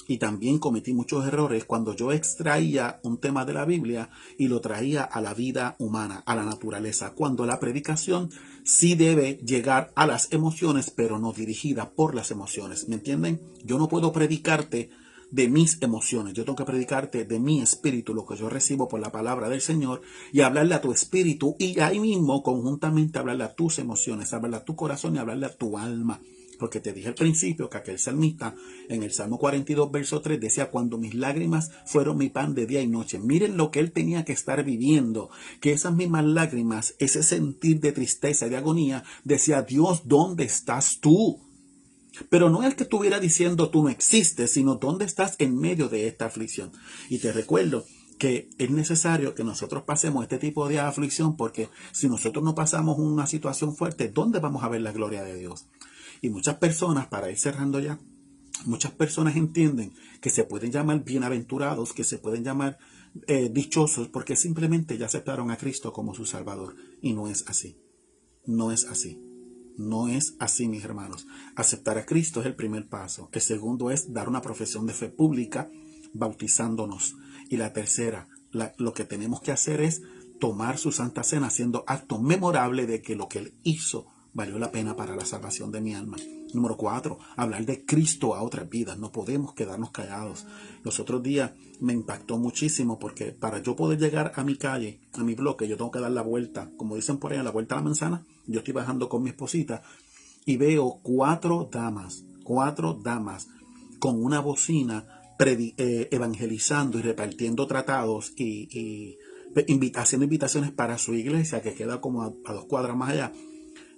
y también cometí muchos errores cuando yo extraía un tema de la Biblia y lo traía a la vida humana, a la naturaleza, cuando la predicación sí debe llegar a las emociones, pero no dirigida por las emociones. ¿Me entienden? Yo no puedo predicarte de mis emociones. Yo tengo que predicarte de mi espíritu, lo que yo recibo por la palabra del Señor, y hablarle a tu espíritu, y ahí mismo conjuntamente hablarle a tus emociones, hablarle a tu corazón y hablarle a tu alma. Porque te dije al principio que aquel salmista en el Salmo 42, verso 3 decía: cuando mis lágrimas fueron mi pan de día y noche. Miren lo que él tenía que estar viviendo, que esas mismas lágrimas, ese sentir de tristeza y de agonía, decía: Dios, ¿dónde estás tú? Pero no es que estuviera diciendo tú no existes, sino dónde estás en medio de esta aflicción. Y te recuerdo que es necesario que nosotros pasemos este tipo de aflicción, porque si nosotros no pasamos una situación fuerte, ¿dónde vamos a ver la gloria de Dios? Y muchas personas, para ir cerrando ya, muchas personas entienden que se pueden llamar bienaventurados, que se pueden llamar dichosos, porque simplemente ya aceptaron a Cristo como su Salvador. Y no es así. No es así. No es así, mis hermanos. Aceptar a Cristo es el primer paso. El segundo es dar una profesión de fe pública, bautizándonos. Y la tercera, lo que tenemos que hacer es tomar su Santa Cena, haciendo acto memorable de que lo que Él hizo valió la pena para la salvación de mi alma. Número 4, hablar de Cristo a otras vidas. No podemos quedarnos callados. Los otros días me impactó muchísimo, porque para yo poder llegar a mi calle, a mi bloque, yo tengo que dar la vuelta, como dicen por ahí, la vuelta a la manzana. Yo estoy bajando con mi esposita y veo cuatro damas con una bocina evangelizando y repartiendo tratados y haciendo invitaciones para su iglesia, que queda como a 2 cuadras más allá.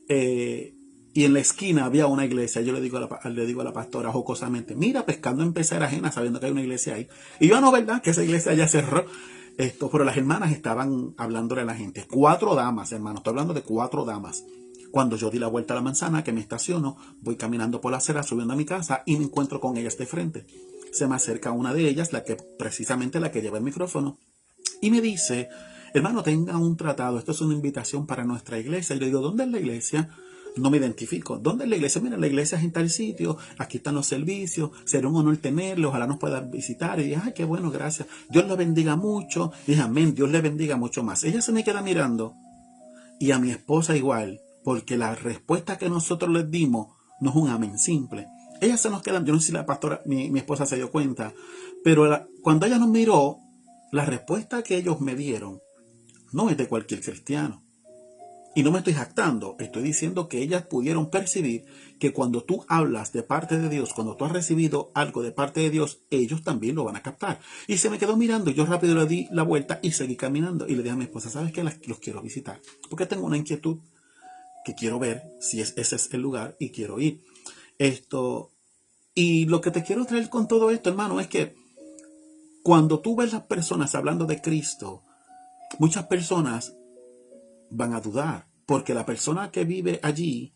Y en la esquina había una iglesia. Yo le digo a la pastora jocosamente: mira, pescando en pecera ajena, sabiendo que hay una iglesia ahí. Y yo: no, ¿verdad? Que esa iglesia ya cerró. Pero las hermanas estaban hablándole a la gente. 4 damas, hermano. Estoy hablando de 4 damas. Cuando yo di la vuelta a la manzana, que me estaciono, voy caminando por la acera, subiendo a mi casa, y me encuentro con ellas de frente. Se me acerca una de ellas, precisamente la que lleva el micrófono, y me dice: hermano, tenga un tratado, esto es una invitación para nuestra iglesia. Y le digo: ¿dónde es la iglesia? No me identifico. ¿Dónde es la iglesia? Mira, la iglesia es en tal sitio, aquí están los servicios, será un honor tenerlo, ojalá nos puedan visitar. Y dije: ay, qué bueno, gracias. Dios le bendiga mucho. Y dije: amén, Dios le bendiga mucho más. Ella se me queda mirando, y a mi esposa igual, porque la respuesta que nosotros les dimos no es un amén simple. Ella se nos queda, yo no sé si la pastora, mi esposa se dio cuenta, pero cuando ella nos miró, la respuesta que ellos me dieron no es de cualquier cristiano. Y no me estoy jactando, estoy diciendo que ellas pudieron percibir que cuando tú hablas de parte de Dios, cuando tú has recibido algo de parte de Dios, ellos también lo van a captar. Y se me quedó mirando, y yo rápido le di la vuelta y seguí caminando. Y le dije a mi esposa: ¿sabes qué? Los quiero visitar, porque tengo una inquietud que quiero ver si ese es el lugar y quiero ir. Y lo que te quiero traer con todo esto, hermano, es que cuando tú ves las personas hablando de Cristo, muchas personas van a dudar, porque la persona que vive allí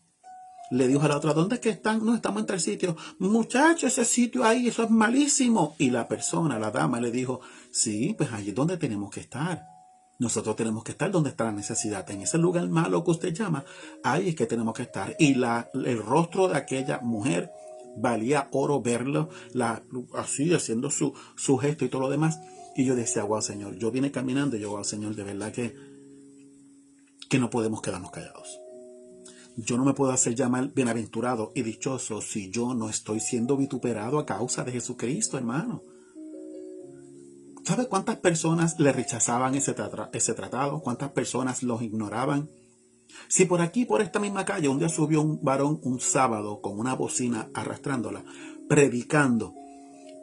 le dijo a la otra: ¿dónde es que están? No, estamos en tal sitio. Muchacho, ese sitio ahí, eso es malísimo. Y la persona, la dama, le dijo: sí, pues allí es donde tenemos que estar. Nosotros tenemos que estar donde está la necesidad. En ese lugar malo que usted llama, ahí es que tenemos que estar. Y el rostro de aquella mujer valía oro verlo, así haciendo su gesto y todo lo demás. Y yo decía: wow, Señor, yo vine caminando y yo: wow, Señor, de verdad que no podemos quedarnos callados. Yo no me puedo hacer llamar bienaventurado y dichoso si yo no estoy siendo vituperado a causa de Jesucristo, hermano. ¿Sabe cuántas personas le rechazaban ese tratado? ¿Cuántas personas los ignoraban? Si por aquí, por esta misma calle, un día subió un varón un sábado con una bocina arrastrándola, predicando,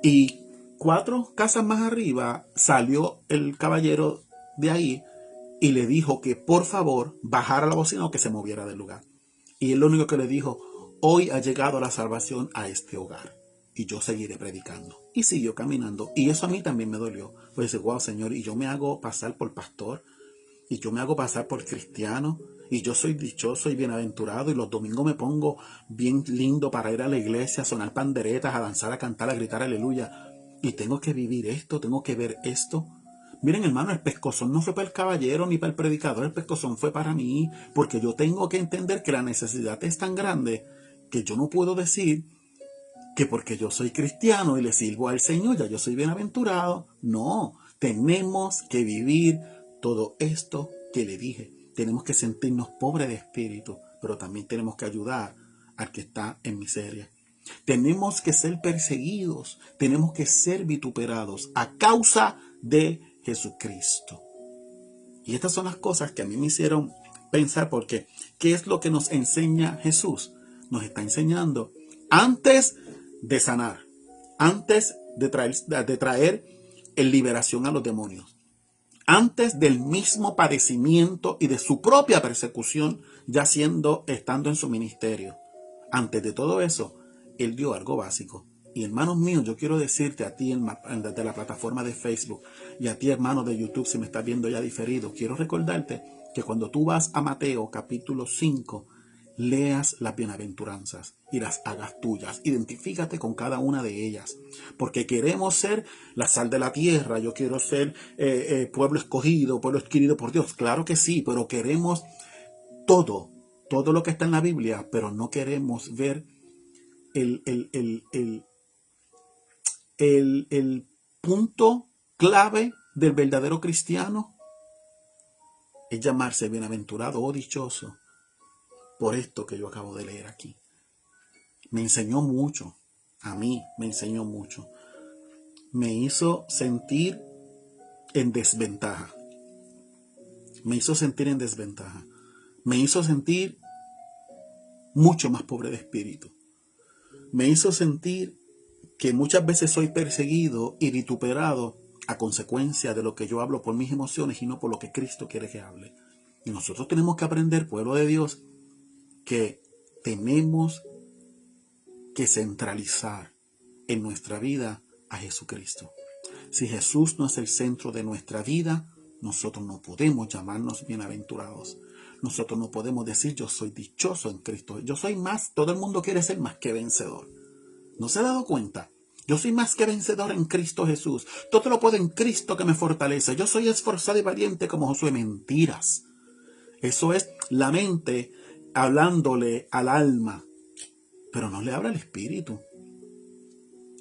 y 4 casas más arriba salió el caballero de ahí y le dijo que por favor bajara la bocina o que se moviera del lugar. Y él lo único que le dijo: hoy ha llegado la salvación a este hogar, y yo seguiré predicando. Y siguió caminando. Y eso a mí también me dolió. Pues dice: wow, Señor, y yo me hago pasar por pastor, y yo me hago pasar por cristiano, y yo soy dichoso y bienaventurado, y los domingos me pongo bien lindo para ir a la iglesia, a sonar panderetas, a danzar, a cantar, a gritar aleluya. Y tengo que vivir esto, tengo que ver esto. Miren, hermano, el pescozón no fue para el caballero ni para el predicador, el pescozón fue para mí, porque yo tengo que entender que la necesidad es tan grande que yo no puedo decir que porque yo soy cristiano y le sirvo al Señor, ya yo soy bienaventurado. No, tenemos que vivir todo esto que le dije. Tenemos que sentirnos pobres de espíritu, pero también tenemos que ayudar al que está en miseria. Tenemos que ser perseguidos, tenemos que ser vituperados a causa de Jesucristo. Y estas son las cosas que a mí me hicieron pensar, porque ¿qué es lo que nos enseña Jesús? Nos está enseñando antes de sanar, antes de traer en liberación a los demonios, antes del mismo padecimiento y de su propia persecución, ya estando en su ministerio. Antes de todo eso, Él dio algo básico. Y hermanos míos, yo quiero decirte a ti desde la plataforma de Facebook y a ti, hermano de YouTube, si me estás viendo ya diferido, quiero recordarte que cuando tú vas a Mateo capítulo 5, leas las bienaventuranzas y las hagas tuyas. Identifícate con cada una de ellas, porque queremos ser la sal de la tierra. Yo quiero ser pueblo escogido, pueblo adquirido por Dios. Claro que sí, pero queremos todo lo que está en la Biblia, pero no queremos ver el punto clave del verdadero cristiano. Es llamarse bienaventurado o dichoso por esto que yo acabo de leer aquí. Me enseñó mucho, a mí me enseñó mucho. Me hizo sentir en desventaja. Me hizo sentir en desventaja. Me hizo sentir mucho más pobre de espíritu. Me hizo sentir que muchas veces soy perseguido y vituperado a consecuencia de lo que yo hablo por mis emociones y no por lo que Cristo quiere que hable. Y nosotros tenemos que aprender, pueblo de Dios, que tenemos que centralizar en nuestra vida a Jesucristo. Si Jesús no es el centro de nuestra vida, nosotros no podemos llamarnos bienaventurados. Nosotros no podemos decir yo soy dichoso en Cristo. Yo soy más, todo el mundo quiere ser más que vencedor. ¿No se ha dado cuenta? Yo soy más que vencedor en Cristo Jesús. Todo lo puedo en Cristo que me fortalece. Yo soy esforzado y valiente como Josué. Mentiras. Eso es la mente hablándole al alma, pero no le habla al espíritu.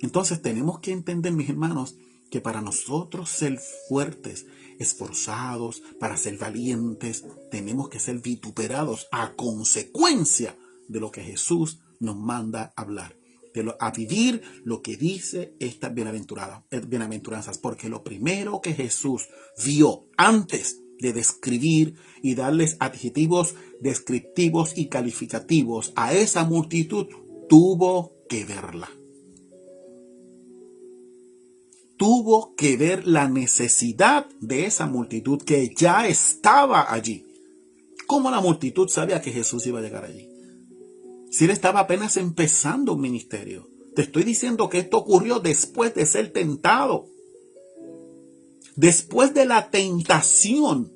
Entonces tenemos que entender, mis hermanos, que para nosotros ser fuertes, esforzados, para ser valientes, tenemos que ser vituperados a consecuencia de lo que Jesús nos manda hablar, a vivir lo que dice estas bienaventuranzas, porque lo primero que Jesús vio antes de describir y darles adjetivos descriptivos y calificativos a esa multitud, tuvo que verla. Tuvo que ver la necesidad de esa multitud que ya estaba allí. ¿Cómo la multitud sabía que Jesús iba a llegar allí? Si él estaba apenas empezando un ministerio. Te estoy diciendo que esto ocurrió después de ser tentado. Después de la tentación,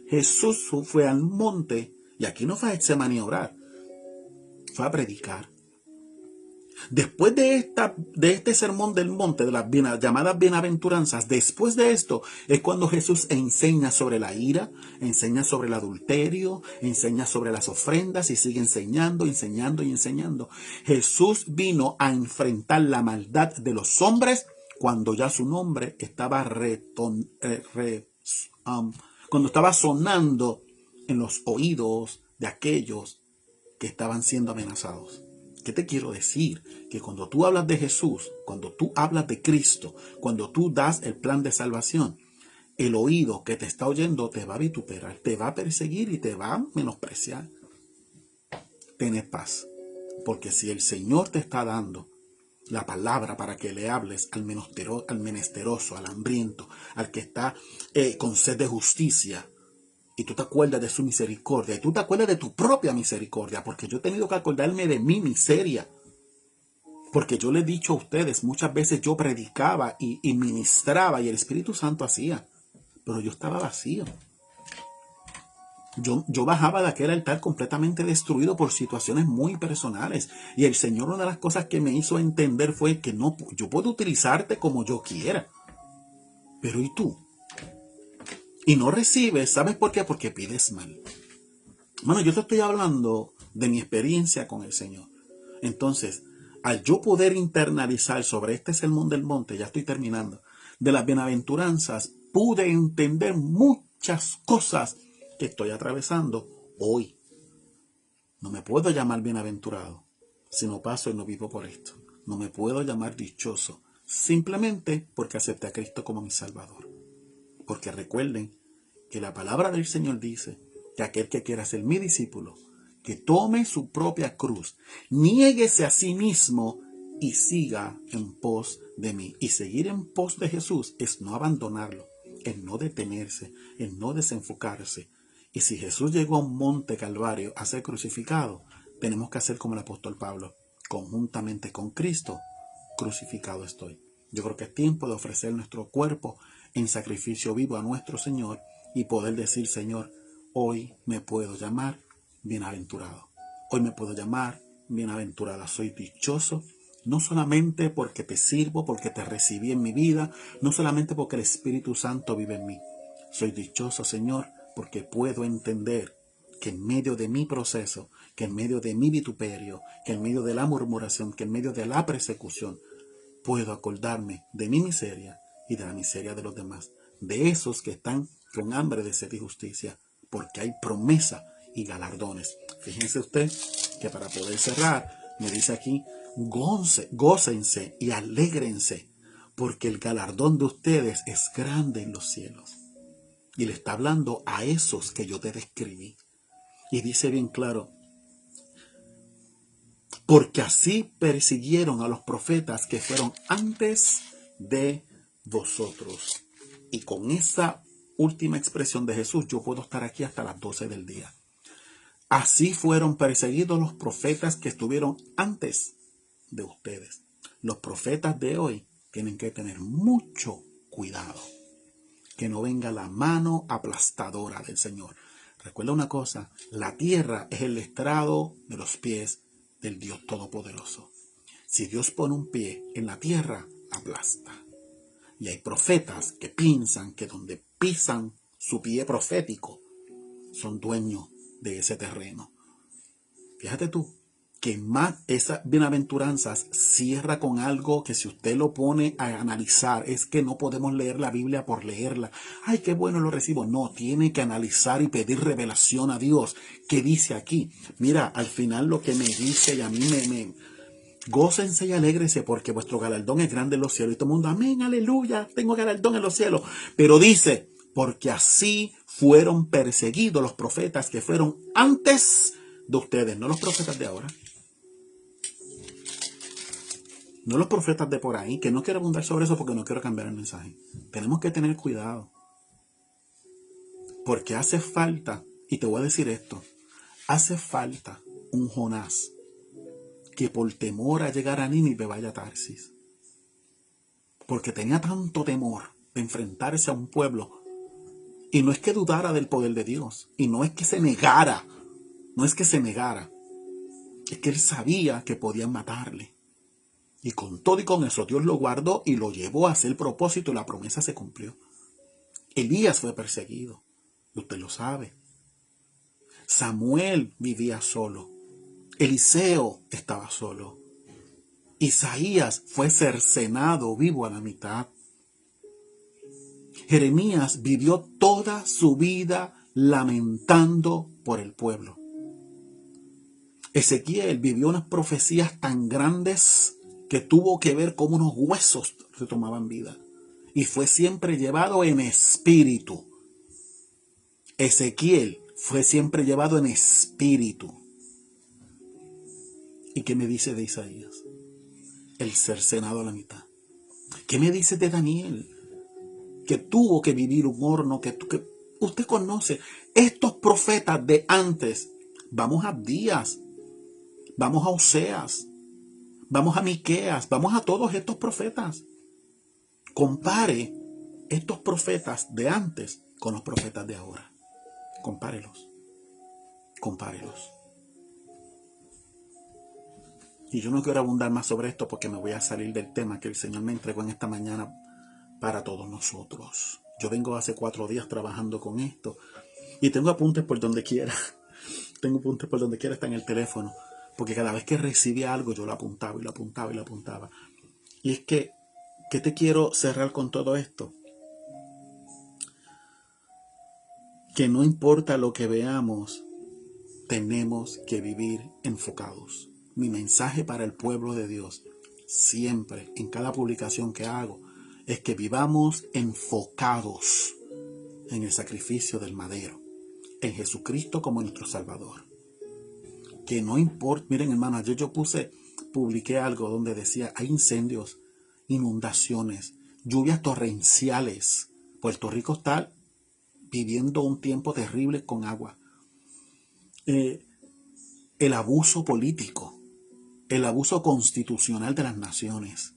Jesús fue al monte, y aquí no fue a Getsemaní a orar, fue a predicar. Después de este sermón del monte, de las llamadas bienaventuranzas, después de esto es cuando Jesús enseña sobre la ira, enseña sobre el adulterio, enseña sobre las ofrendas y sigue enseñando. Jesús vino a enfrentar la maldad de los hombres cuando ya su nombre estaba cuando estaba sonando en los oídos de aquellos que estaban siendo amenazados. ¿Qué te quiero decir? Que cuando tú hablas de Jesús, cuando tú hablas de Cristo, cuando tú das el plan de salvación, el oído que te está oyendo te va a vituperar, te va a perseguir y te va a menospreciar. Ten paz, porque si el Señor te está dando la palabra para que le hables al menesteroso, al hambriento, al que está con sed de justicia, y tú te acuerdas de su misericordia, y tú te acuerdas de tu propia misericordia, porque yo he tenido que acordarme de mi miseria, porque yo le he dicho a ustedes, muchas veces yo predicaba y ministraba, y el Espíritu Santo hacía, pero yo estaba vacío. Yo bajaba de aquel altar completamente destruido por situaciones muy personales, y el Señor, una de las cosas que me hizo entender fue que no, yo puedo utilizarte como yo quiera, pero ¿y tú? Y no recibes, ¿sabes por qué? Porque pides mal. Bueno, yo te estoy hablando de mi experiencia con el Señor. Entonces, al yo poder internalizar sobre este sermón del monte, ya estoy terminando, de las bienaventuranzas, pude entender muchas cosas que estoy atravesando hoy. No me puedo llamar bienaventurado si no paso y no vivo por esto. no me puedo llamar dichoso simplemente porque acepté a Cristo como mi Salvador. Porque recuerden que la palabra del Señor dice que aquel que quiera ser mi discípulo, que tome su propia cruz, niéguese a sí mismo y siga en pos de mí. Y seguir en pos de Jesús es no abandonarlo, es no detenerse, es no desenfocarse. Y si Jesús llegó a un monte Calvario a ser crucificado, tenemos que hacer como el apóstol Pablo, conjuntamente con Cristo, crucificado estoy. Yo creo que es tiempo de ofrecer nuestro cuerpo en sacrificio vivo a nuestro Señor y poder decir, Señor, hoy me puedo llamar bienaventurado. Hoy me puedo llamar bienaventurada. Soy dichoso, no solamente porque te sirvo, porque te recibí en mi vida, no solamente porque el Espíritu Santo vive en mí. Soy dichoso, Señor, porque puedo entender que en medio de mi proceso, que en medio de mi vituperio, que en medio de la murmuración, que en medio de la persecución, puedo acordarme de mi miseria y de la miseria de los demás, de esos que están con hambre de sed y justicia, porque hay promesa y galardones. Fíjense usted que para poder cerrar, me dice aquí, gócense y alégrense, porque el galardón de ustedes es grande en los cielos. Y le está hablando a esos que yo te describí. Y dice bien claro, porque así persiguieron a los profetas que fueron antes de vosotros. Y con esa última expresión de Jesús, yo puedo estar aquí hasta las 12 del día. Así fueron perseguidos los profetas que estuvieron antes de ustedes. Los profetas de hoy tienen que tener mucho cuidado. Que no venga la mano aplastadora del Señor. Recuerda una cosa, la tierra es el estrado de los pies del Dios Todopoderoso. Si Dios pone un pie en la tierra, aplasta. Y hay profetas que piensan que donde pisan su pie profético, son dueños de ese terreno. Fíjate tú, que más esas bienaventuranzas cierra con algo que si usted lo pone a analizar, es que no podemos leer la Biblia por leerla. Ay, qué bueno lo recibo. No, tiene que analizar y pedir revelación a Dios. ¿Qué dice aquí? Mira, al final lo que me dice y a mí me gócense y alégrense porque vuestro galardón es grande en los cielos. Y todo el mundo, amén, aleluya, tengo galardón en los cielos. Pero dice, porque así fueron perseguidos los profetas que fueron antes de ustedes, no los profetas de ahora. No los profetas de por ahí, que no quiero abundar sobre eso porque no quiero cambiar el mensaje. Tenemos que tener cuidado. Porque hace falta, y te voy a decir esto, hace falta un Jonás que por temor a llegar a Nínive vaya a Tarsis. Porque tenía tanto temor de enfrentarse a un pueblo. Y no es que dudara del poder de Dios. Y no es que se negara. No es que se negara. Es que él sabía que podían matarle. Y con todo y con eso Dios lo guardó y lo llevó a hacer el propósito y la promesa se cumplió. Elías fue perseguido. Usted lo sabe. Samuel vivía solo. Eliseo estaba solo. Isaías fue cercenado vivo a la mitad. Jeremías vivió toda su vida lamentando por el pueblo. Ezequiel vivió unas profecías tan grandes que tuvo que ver cómo unos huesos retomaban vida. Y fue siempre llevado en espíritu. Ezequiel fue siempre llevado en espíritu. ¿Y qué me dice de Isaías? El cercenado a la mitad. ¿Qué me dice de Daniel? Que tuvo que vivir un horno, que usted conoce. Estos profetas de antes, vamos a Abdías, vamos a Oseas, vamos a Miqueas, vamos a todos estos profetas. Compare estos profetas de antes con los profetas de ahora. Compárelos. Compárelos. Y yo no quiero abundar más sobre esto porque me voy a salir del tema que el Señor me entregó en esta mañana para todos nosotros. Yo vengo hace 4 días trabajando con esto y tengo apuntes por donde quiera. Tengo apuntes por donde quiera, está en el teléfono. Porque cada vez que recibía algo yo lo apuntaba y lo apuntaba y lo apuntaba. Y es que, ¿qué te quiero cerrar con todo esto? Que no importa lo que veamos, tenemos que vivir enfocados. Mi mensaje para el pueblo de Dios: siempre, en cada publicación que hago, es que vivamos enfocados en el sacrificio del madero, en Jesucristo como nuestro Salvador. Que no importa, miren hermano, ayer yo publiqué algo donde decía, hay incendios, inundaciones, lluvias torrenciales. Puerto Rico está viviendo un tiempo terrible con agua. El abuso político, el abuso constitucional de las naciones,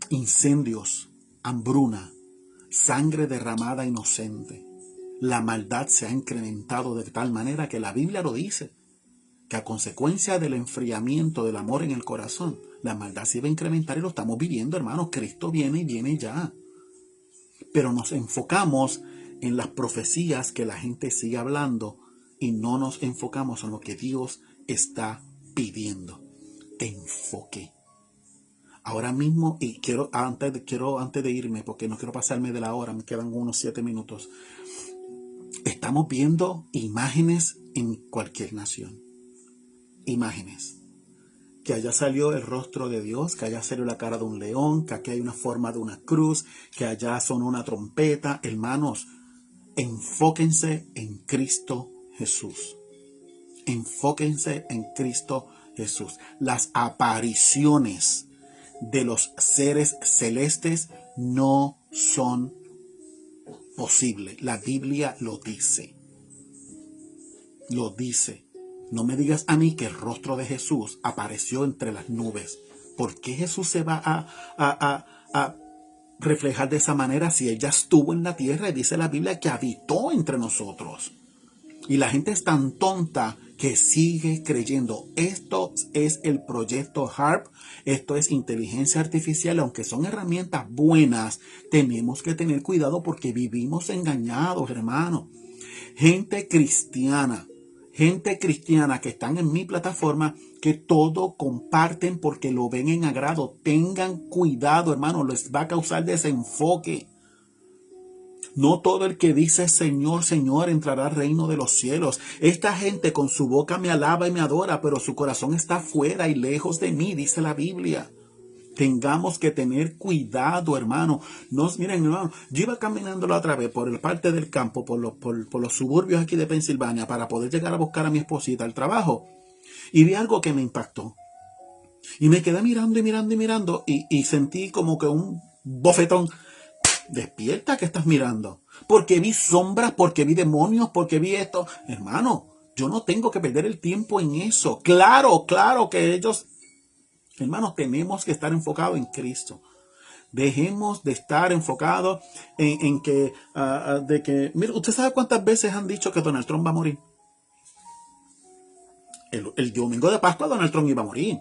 incendios, hambruna, sangre derramada inocente. La maldad se ha incrementado de tal manera que la Biblia lo dice, que a consecuencia del enfriamiento del amor en el corazón, la maldad se va a incrementar y lo estamos viviendo, hermanos. Cristo viene y viene ya. Pero nos enfocamos en las profecías que la gente sigue hablando y no nos enfocamos en lo que Dios está pidiendo. Enfoque. Ahora mismo, y quiero antes de irme, porque no quiero pasarme de la hora, me quedan unos 7 minutos. Estamos viendo imágenes en cualquier nación. Imágenes. Que allá salió el rostro de Dios, que allá salió la cara de un león, que aquí hay una forma de una cruz, que allá sonó una trompeta. Hermanos, enfóquense en Cristo Jesús. Enfóquense en Cristo Jesús. Las apariciones de los seres celestes no son posibles. La Biblia lo dice. Lo dice. No me digas a mí que el rostro de Jesús apareció entre las nubes. ¿Por qué Jesús se va a reflejar de esa manera si Él ya estuvo en la tierra? Y dice la Biblia que habitó entre nosotros. Y la gente es tan tonta que sigue creyendo. Esto es el proyecto HARP. Esto es inteligencia artificial. Aunque son herramientas buenas, tenemos que tener cuidado porque vivimos engañados, hermano. Gente cristiana que están en mi plataforma, que todo comparten porque lo ven en agrado. Tengan cuidado, hermano, les va a causar desenfoque. No todo el que dice Señor, Señor entrará al reino de los cielos. Esta gente con su boca me alaba y me adora, pero su corazón está fuera y lejos de mí, dice la Biblia. Tengamos que tener cuidado, hermano. Miren, hermano, yo iba caminando la otra vez por el parte del campo, por los suburbios aquí de Pensilvania, para poder llegar a buscar a mi esposita al trabajo. Y vi algo que me impactó. Y me quedé mirando y sentí como que un bofetón. Despierta, que estás mirando. Porque vi sombras, porque vi demonios, porque vi esto. Hermano, yo no tengo que perder el tiempo en eso. Claro que ellos... Hermanos, tenemos que estar enfocados en Cristo. Dejemos de estar enfocados en que... Mira, ¿usted sabe cuántas veces han dicho que Donald Trump va a morir? El domingo de Pascua Donald Trump iba a morir.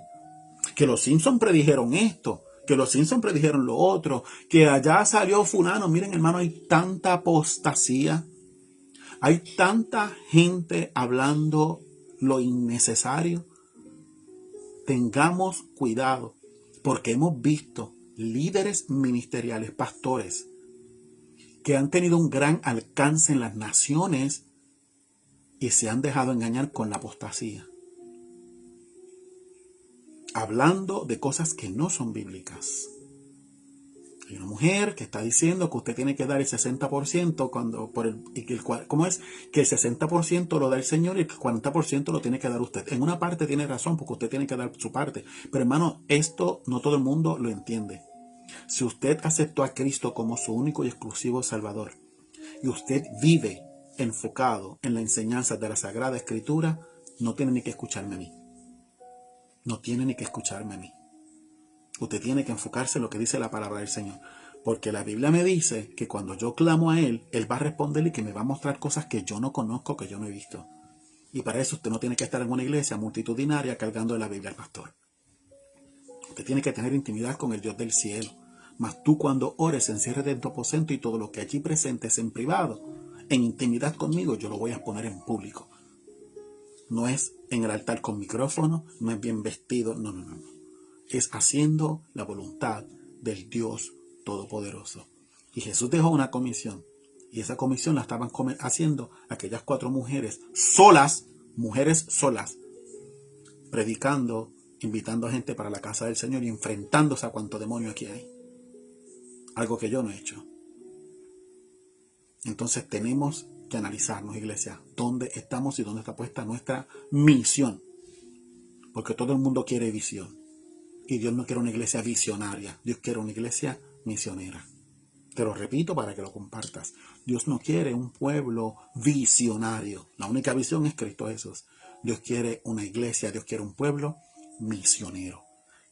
Que los Simpsons predijeron esto. Que los Simpsons predijeron lo otro. Que allá salió fulano. Miren, hermano, hay tanta apostasía. Hay tanta gente hablando lo innecesario. Tengamos cuidado, porque hemos visto líderes ministeriales, pastores, que han tenido un gran alcance en las naciones y se han dejado engañar con la apostasía, hablando de cosas que no son bíblicas. Hay una mujer que está diciendo que usted tiene que dar el 60% ¿cómo es? Que el 60% lo da el Señor y el 40% lo tiene que dar usted. En una parte tiene razón porque usted tiene que dar su parte. Pero hermano, esto no todo el mundo lo entiende. Si usted aceptó a Cristo como su único y exclusivo Salvador y usted vive enfocado en la enseñanza de la Sagrada Escritura, no tiene ni que escucharme a mí. No tiene ni que escucharme a mí. Usted tiene que enfocarse en lo que dice la palabra del Señor. Porque la Biblia me dice que cuando yo clamo a Él, Él va a responder y que me va a mostrar cosas que yo no conozco, que yo no he visto. Y para eso usted no tiene que estar en una iglesia multitudinaria cargando de la Biblia al pastor. Usted tiene que tener intimidad con el Dios del cielo. Mas tú cuando ores, enciérrate en tu aposento y todo lo que allí presentes en privado, en intimidad conmigo, yo lo voy a poner en público. No es en el altar con micrófono, no es bien vestido, no. Es haciendo la voluntad del Dios Todopoderoso. Y Jesús dejó una comisión. Y esa comisión la estaban haciendo aquellas 4 mujeres solas, predicando invitando a gente para la casa del Señor y enfrentándose a cuánto demonio aquí hay. Algo que yo no he hecho. Entonces tenemos que analizarnos, iglesia, dónde estamos y dónde está puesta nuestra misión. Porque todo el mundo quiere visión. Y Dios no quiere una iglesia visionaria. Dios quiere una iglesia misionera. Te lo repito para que lo compartas. Dios no quiere un pueblo visionario. La única visión es Cristo Jesús. Dios quiere una iglesia, Dios quiere un pueblo misionero.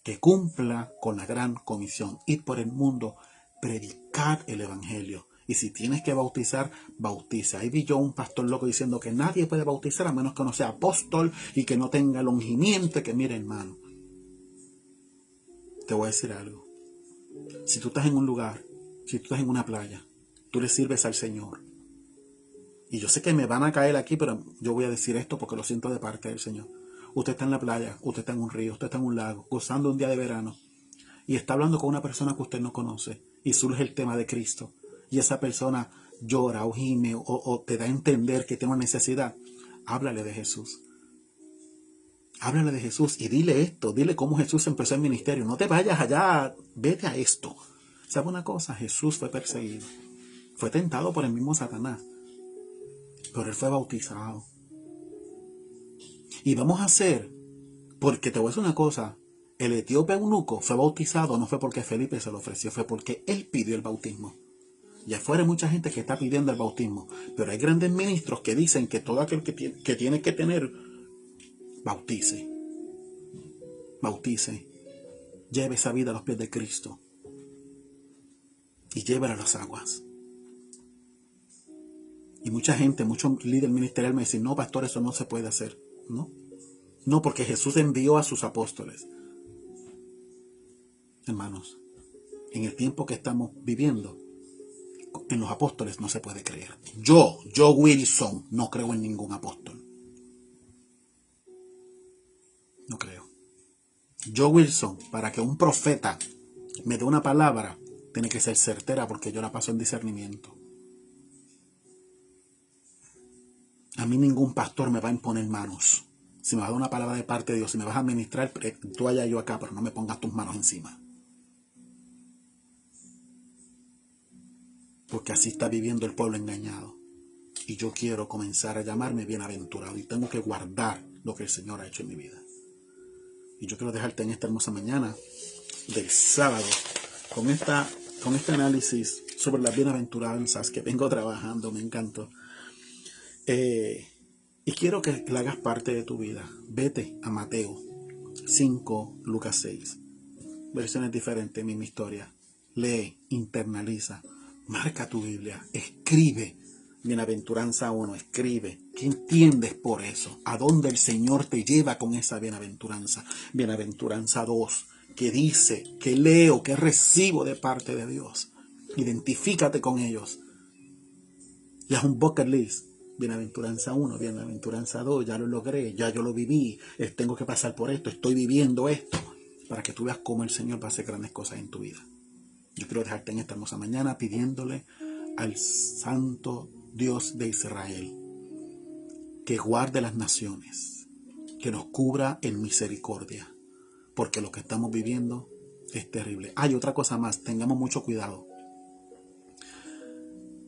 Que cumpla con la gran comisión. Ir por el mundo, predicar el evangelio. Y si tienes que bautizar, bautiza. Ahí vi yo un pastor loco diciendo que nadie puede bautizar a menos que no sea apóstol y que no tenga longimiento. Que mire, hermano, te voy a decir algo. Si tú estás en un lugar, si tú estás en una playa, tú le sirves al Señor. Y yo sé que me van a caer aquí, pero yo voy a decir esto porque lo siento de parte del Señor. Usted está en la playa, usted está en un río, usted está en un lago, gozando un día de verano. Y está hablando con una persona que usted no conoce. Y surge el tema de Cristo. Y esa persona llora o gime o te da a entender que tiene una necesidad. Háblale de Jesús. Háblale de Jesús y dile esto. Dile cómo Jesús empezó el ministerio. No te vayas allá, vete a esto. ¿Sabe una cosa? Jesús fue perseguido. Fue tentado por el mismo Satanás. Pero él fue bautizado. Y vamos a hacer, porque te voy a decir una cosa. El etíope eunuco fue bautizado no fue porque Felipe se lo ofreció, fue porque él pidió el bautismo. Y afuera hay mucha gente que está pidiendo el bautismo, pero hay grandes ministros que dicen que todo aquel que tiene que tener, bautice. Bautice. Lleve esa vida a los pies de Cristo. Y llévala a las aguas. Y mucha gente, muchos líderes ministeriales me dicen, no, pastor, eso no se puede hacer. No, no, porque Jesús envió a sus apóstoles. Hermanos, en el tiempo que estamos viviendo, en los apóstoles no se puede creer. Yo Wilson, no creo en ningún apóstol. No creo. Yo Wilson, para que un profeta me dé una palabra, tiene que ser certera porque yo la paso en discernimiento. A mí ningún pastor me va a imponer manos. Si me va a dar una palabra de parte de Dios, si me vas a administrar, tú allá, yo acá, pero no me pongas tus manos encima. Porque así está viviendo el pueblo engañado. Y yo quiero comenzar a llamarme bienaventurado. Y tengo que guardar lo que el Señor ha hecho en mi vida. Y yo quiero dejarte en esta hermosa mañana del sábado con este análisis sobre las bienaventuranzas que vengo trabajando. Me encantó. Y quiero que la hagas parte de tu vida. Vete a Mateo 5, Lucas 6. Versiones diferentes, misma historia. Lee, internaliza. Marca tu Biblia, escribe. Bienaventuranza 1, escribe. ¿Qué entiendes por eso? ¿A dónde el Señor te lleva con esa bienaventuranza? Bienaventuranza 2, ¿qué dice? ¿Qué leo? ¿Qué recibo de parte de Dios? Identifícate con ellos. Y haz un bucket list. Bienaventuranza 1, bienaventuranza 2, ya lo logré, ya yo lo viví, tengo que pasar por esto, estoy viviendo esto, para que tú veas cómo el Señor va a hacer grandes cosas en tu vida. Yo quiero dejarte en esta hermosa mañana pidiéndole al Santo Dios de Israel que guarde las naciones, que nos cubra en misericordia, porque lo que estamos viviendo es terrible. Hay otra cosa más, tengamos mucho cuidado.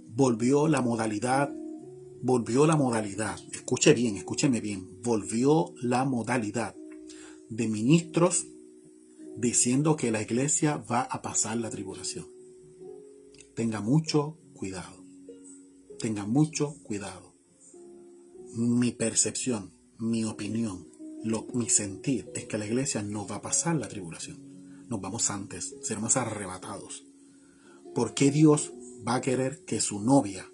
Volvió la modalidad, escúcheme bien, volvió la modalidad de ministros diciendo que la iglesia va a pasar la tribulación. Tenga mucho cuidado. Tenga mucho cuidado. Mi percepción, mi opinión, mi sentir es que la iglesia no va a pasar la tribulación. Nos vamos antes, seremos arrebatados. ¿Por qué Dios va a querer que su novia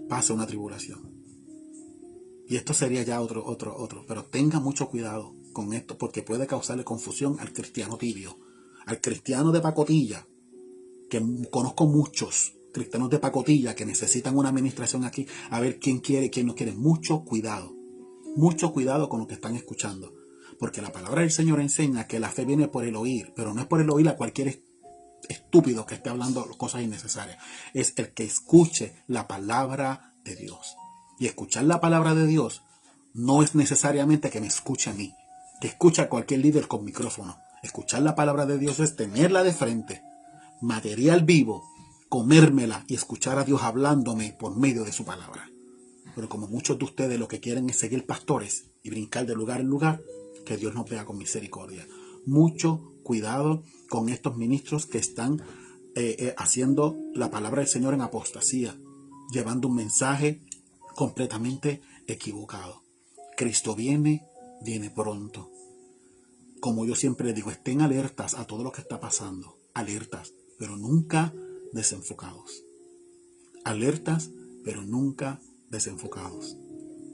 pase una tribulación? Y esto sería ya otro. Pero tenga mucho cuidado con esto porque puede causarle confusión al cristiano tibio, al cristiano de pacotilla, que conozco muchos cristianos de pacotilla que necesitan una administración aquí, a ver quién quiere y quién no quiere. Mucho cuidado con lo que están escuchando, porque la palabra del Señor enseña que la fe viene por el oír, pero no es por el oír a cualquier estúpido que esté hablando cosas innecesarias. Es el que escuche la palabra de Dios. Y escuchar la palabra de Dios no es necesariamente que me escuche a mí. que escucha a cualquier líder con micrófono. Escuchar la palabra de Dios es tenerla de frente, material vivo, comérmela y escuchar a Dios hablándome por medio de su palabra. Pero como muchos de ustedes lo que quieren es seguir pastores y brincar de lugar en lugar, que Dios nos vea con misericordia. Mucho cuidado con estos ministros que están haciendo la palabra del Señor en apostasía, llevando un mensaje completamente equivocado. Cristo viene pronto. Como yo siempre digo, estén alertas a todo lo que está pasando. Alertas, pero nunca desenfocados. Alertas, pero nunca desenfocados.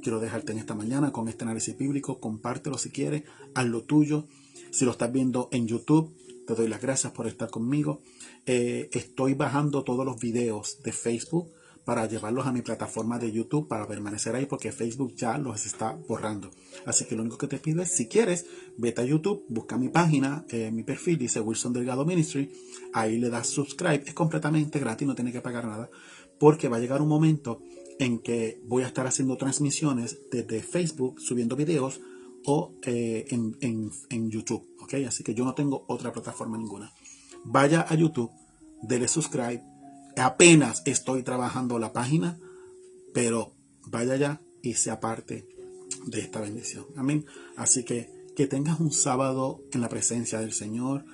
Quiero dejarte en esta mañana con este análisis bíblico. Compártelo si quieres, haz lo tuyo. Si lo estás viendo en YouTube, te doy las gracias por estar conmigo. Estoy bajando todos los videos de Facebook para llevarlos a mi plataforma de YouTube para permanecer ahí, porque Facebook ya los está borrando. Así que lo único que te pido es, si quieres, vete a YouTube, busca mi página, mi perfil, dice Wilson Delgado Ministry, ahí le das subscribe, es completamente gratis, no tienes que pagar nada, porque va a llegar un momento en que voy a estar haciendo transmisiones desde Facebook, subiendo videos, o en YouTube, ¿ok? Así que yo no tengo otra plataforma ninguna. Vaya a YouTube, dele subscribe. Apenas estoy trabajando la página, pero vaya allá y sea parte de esta bendición. Amén. Así que tengas un sábado en la presencia del Señor.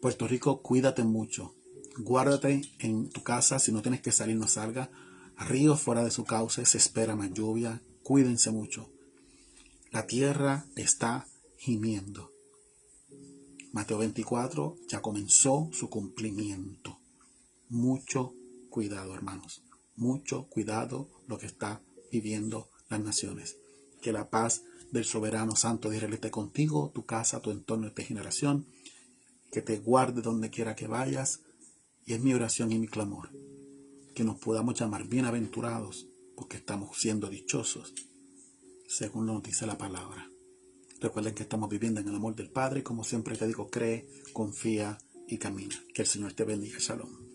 Puerto Rico, cuídate mucho. Guárdate en tu casa. Si no tienes que salir, no salga. Río fuera de su cauce, se espera más lluvia. Cuídense mucho. La tierra está gimiendo. Mateo 24 ya comenzó su cumplimiento. Mucho cuidado, hermanos. Mucho cuidado lo que está viviendo las naciones. Que la paz del soberano santo de Israel esté contigo, tu casa, tu entorno y tu generación. Que te guarde donde quiera que vayas. Y es mi oración y mi clamor. Que nos podamos llamar bienaventurados porque estamos siendo dichosos, según nos dice la palabra. Recuerden que estamos viviendo en el amor del Padre. Como siempre te digo, cree, confía y camina. Que el Señor te bendiga. Shalom.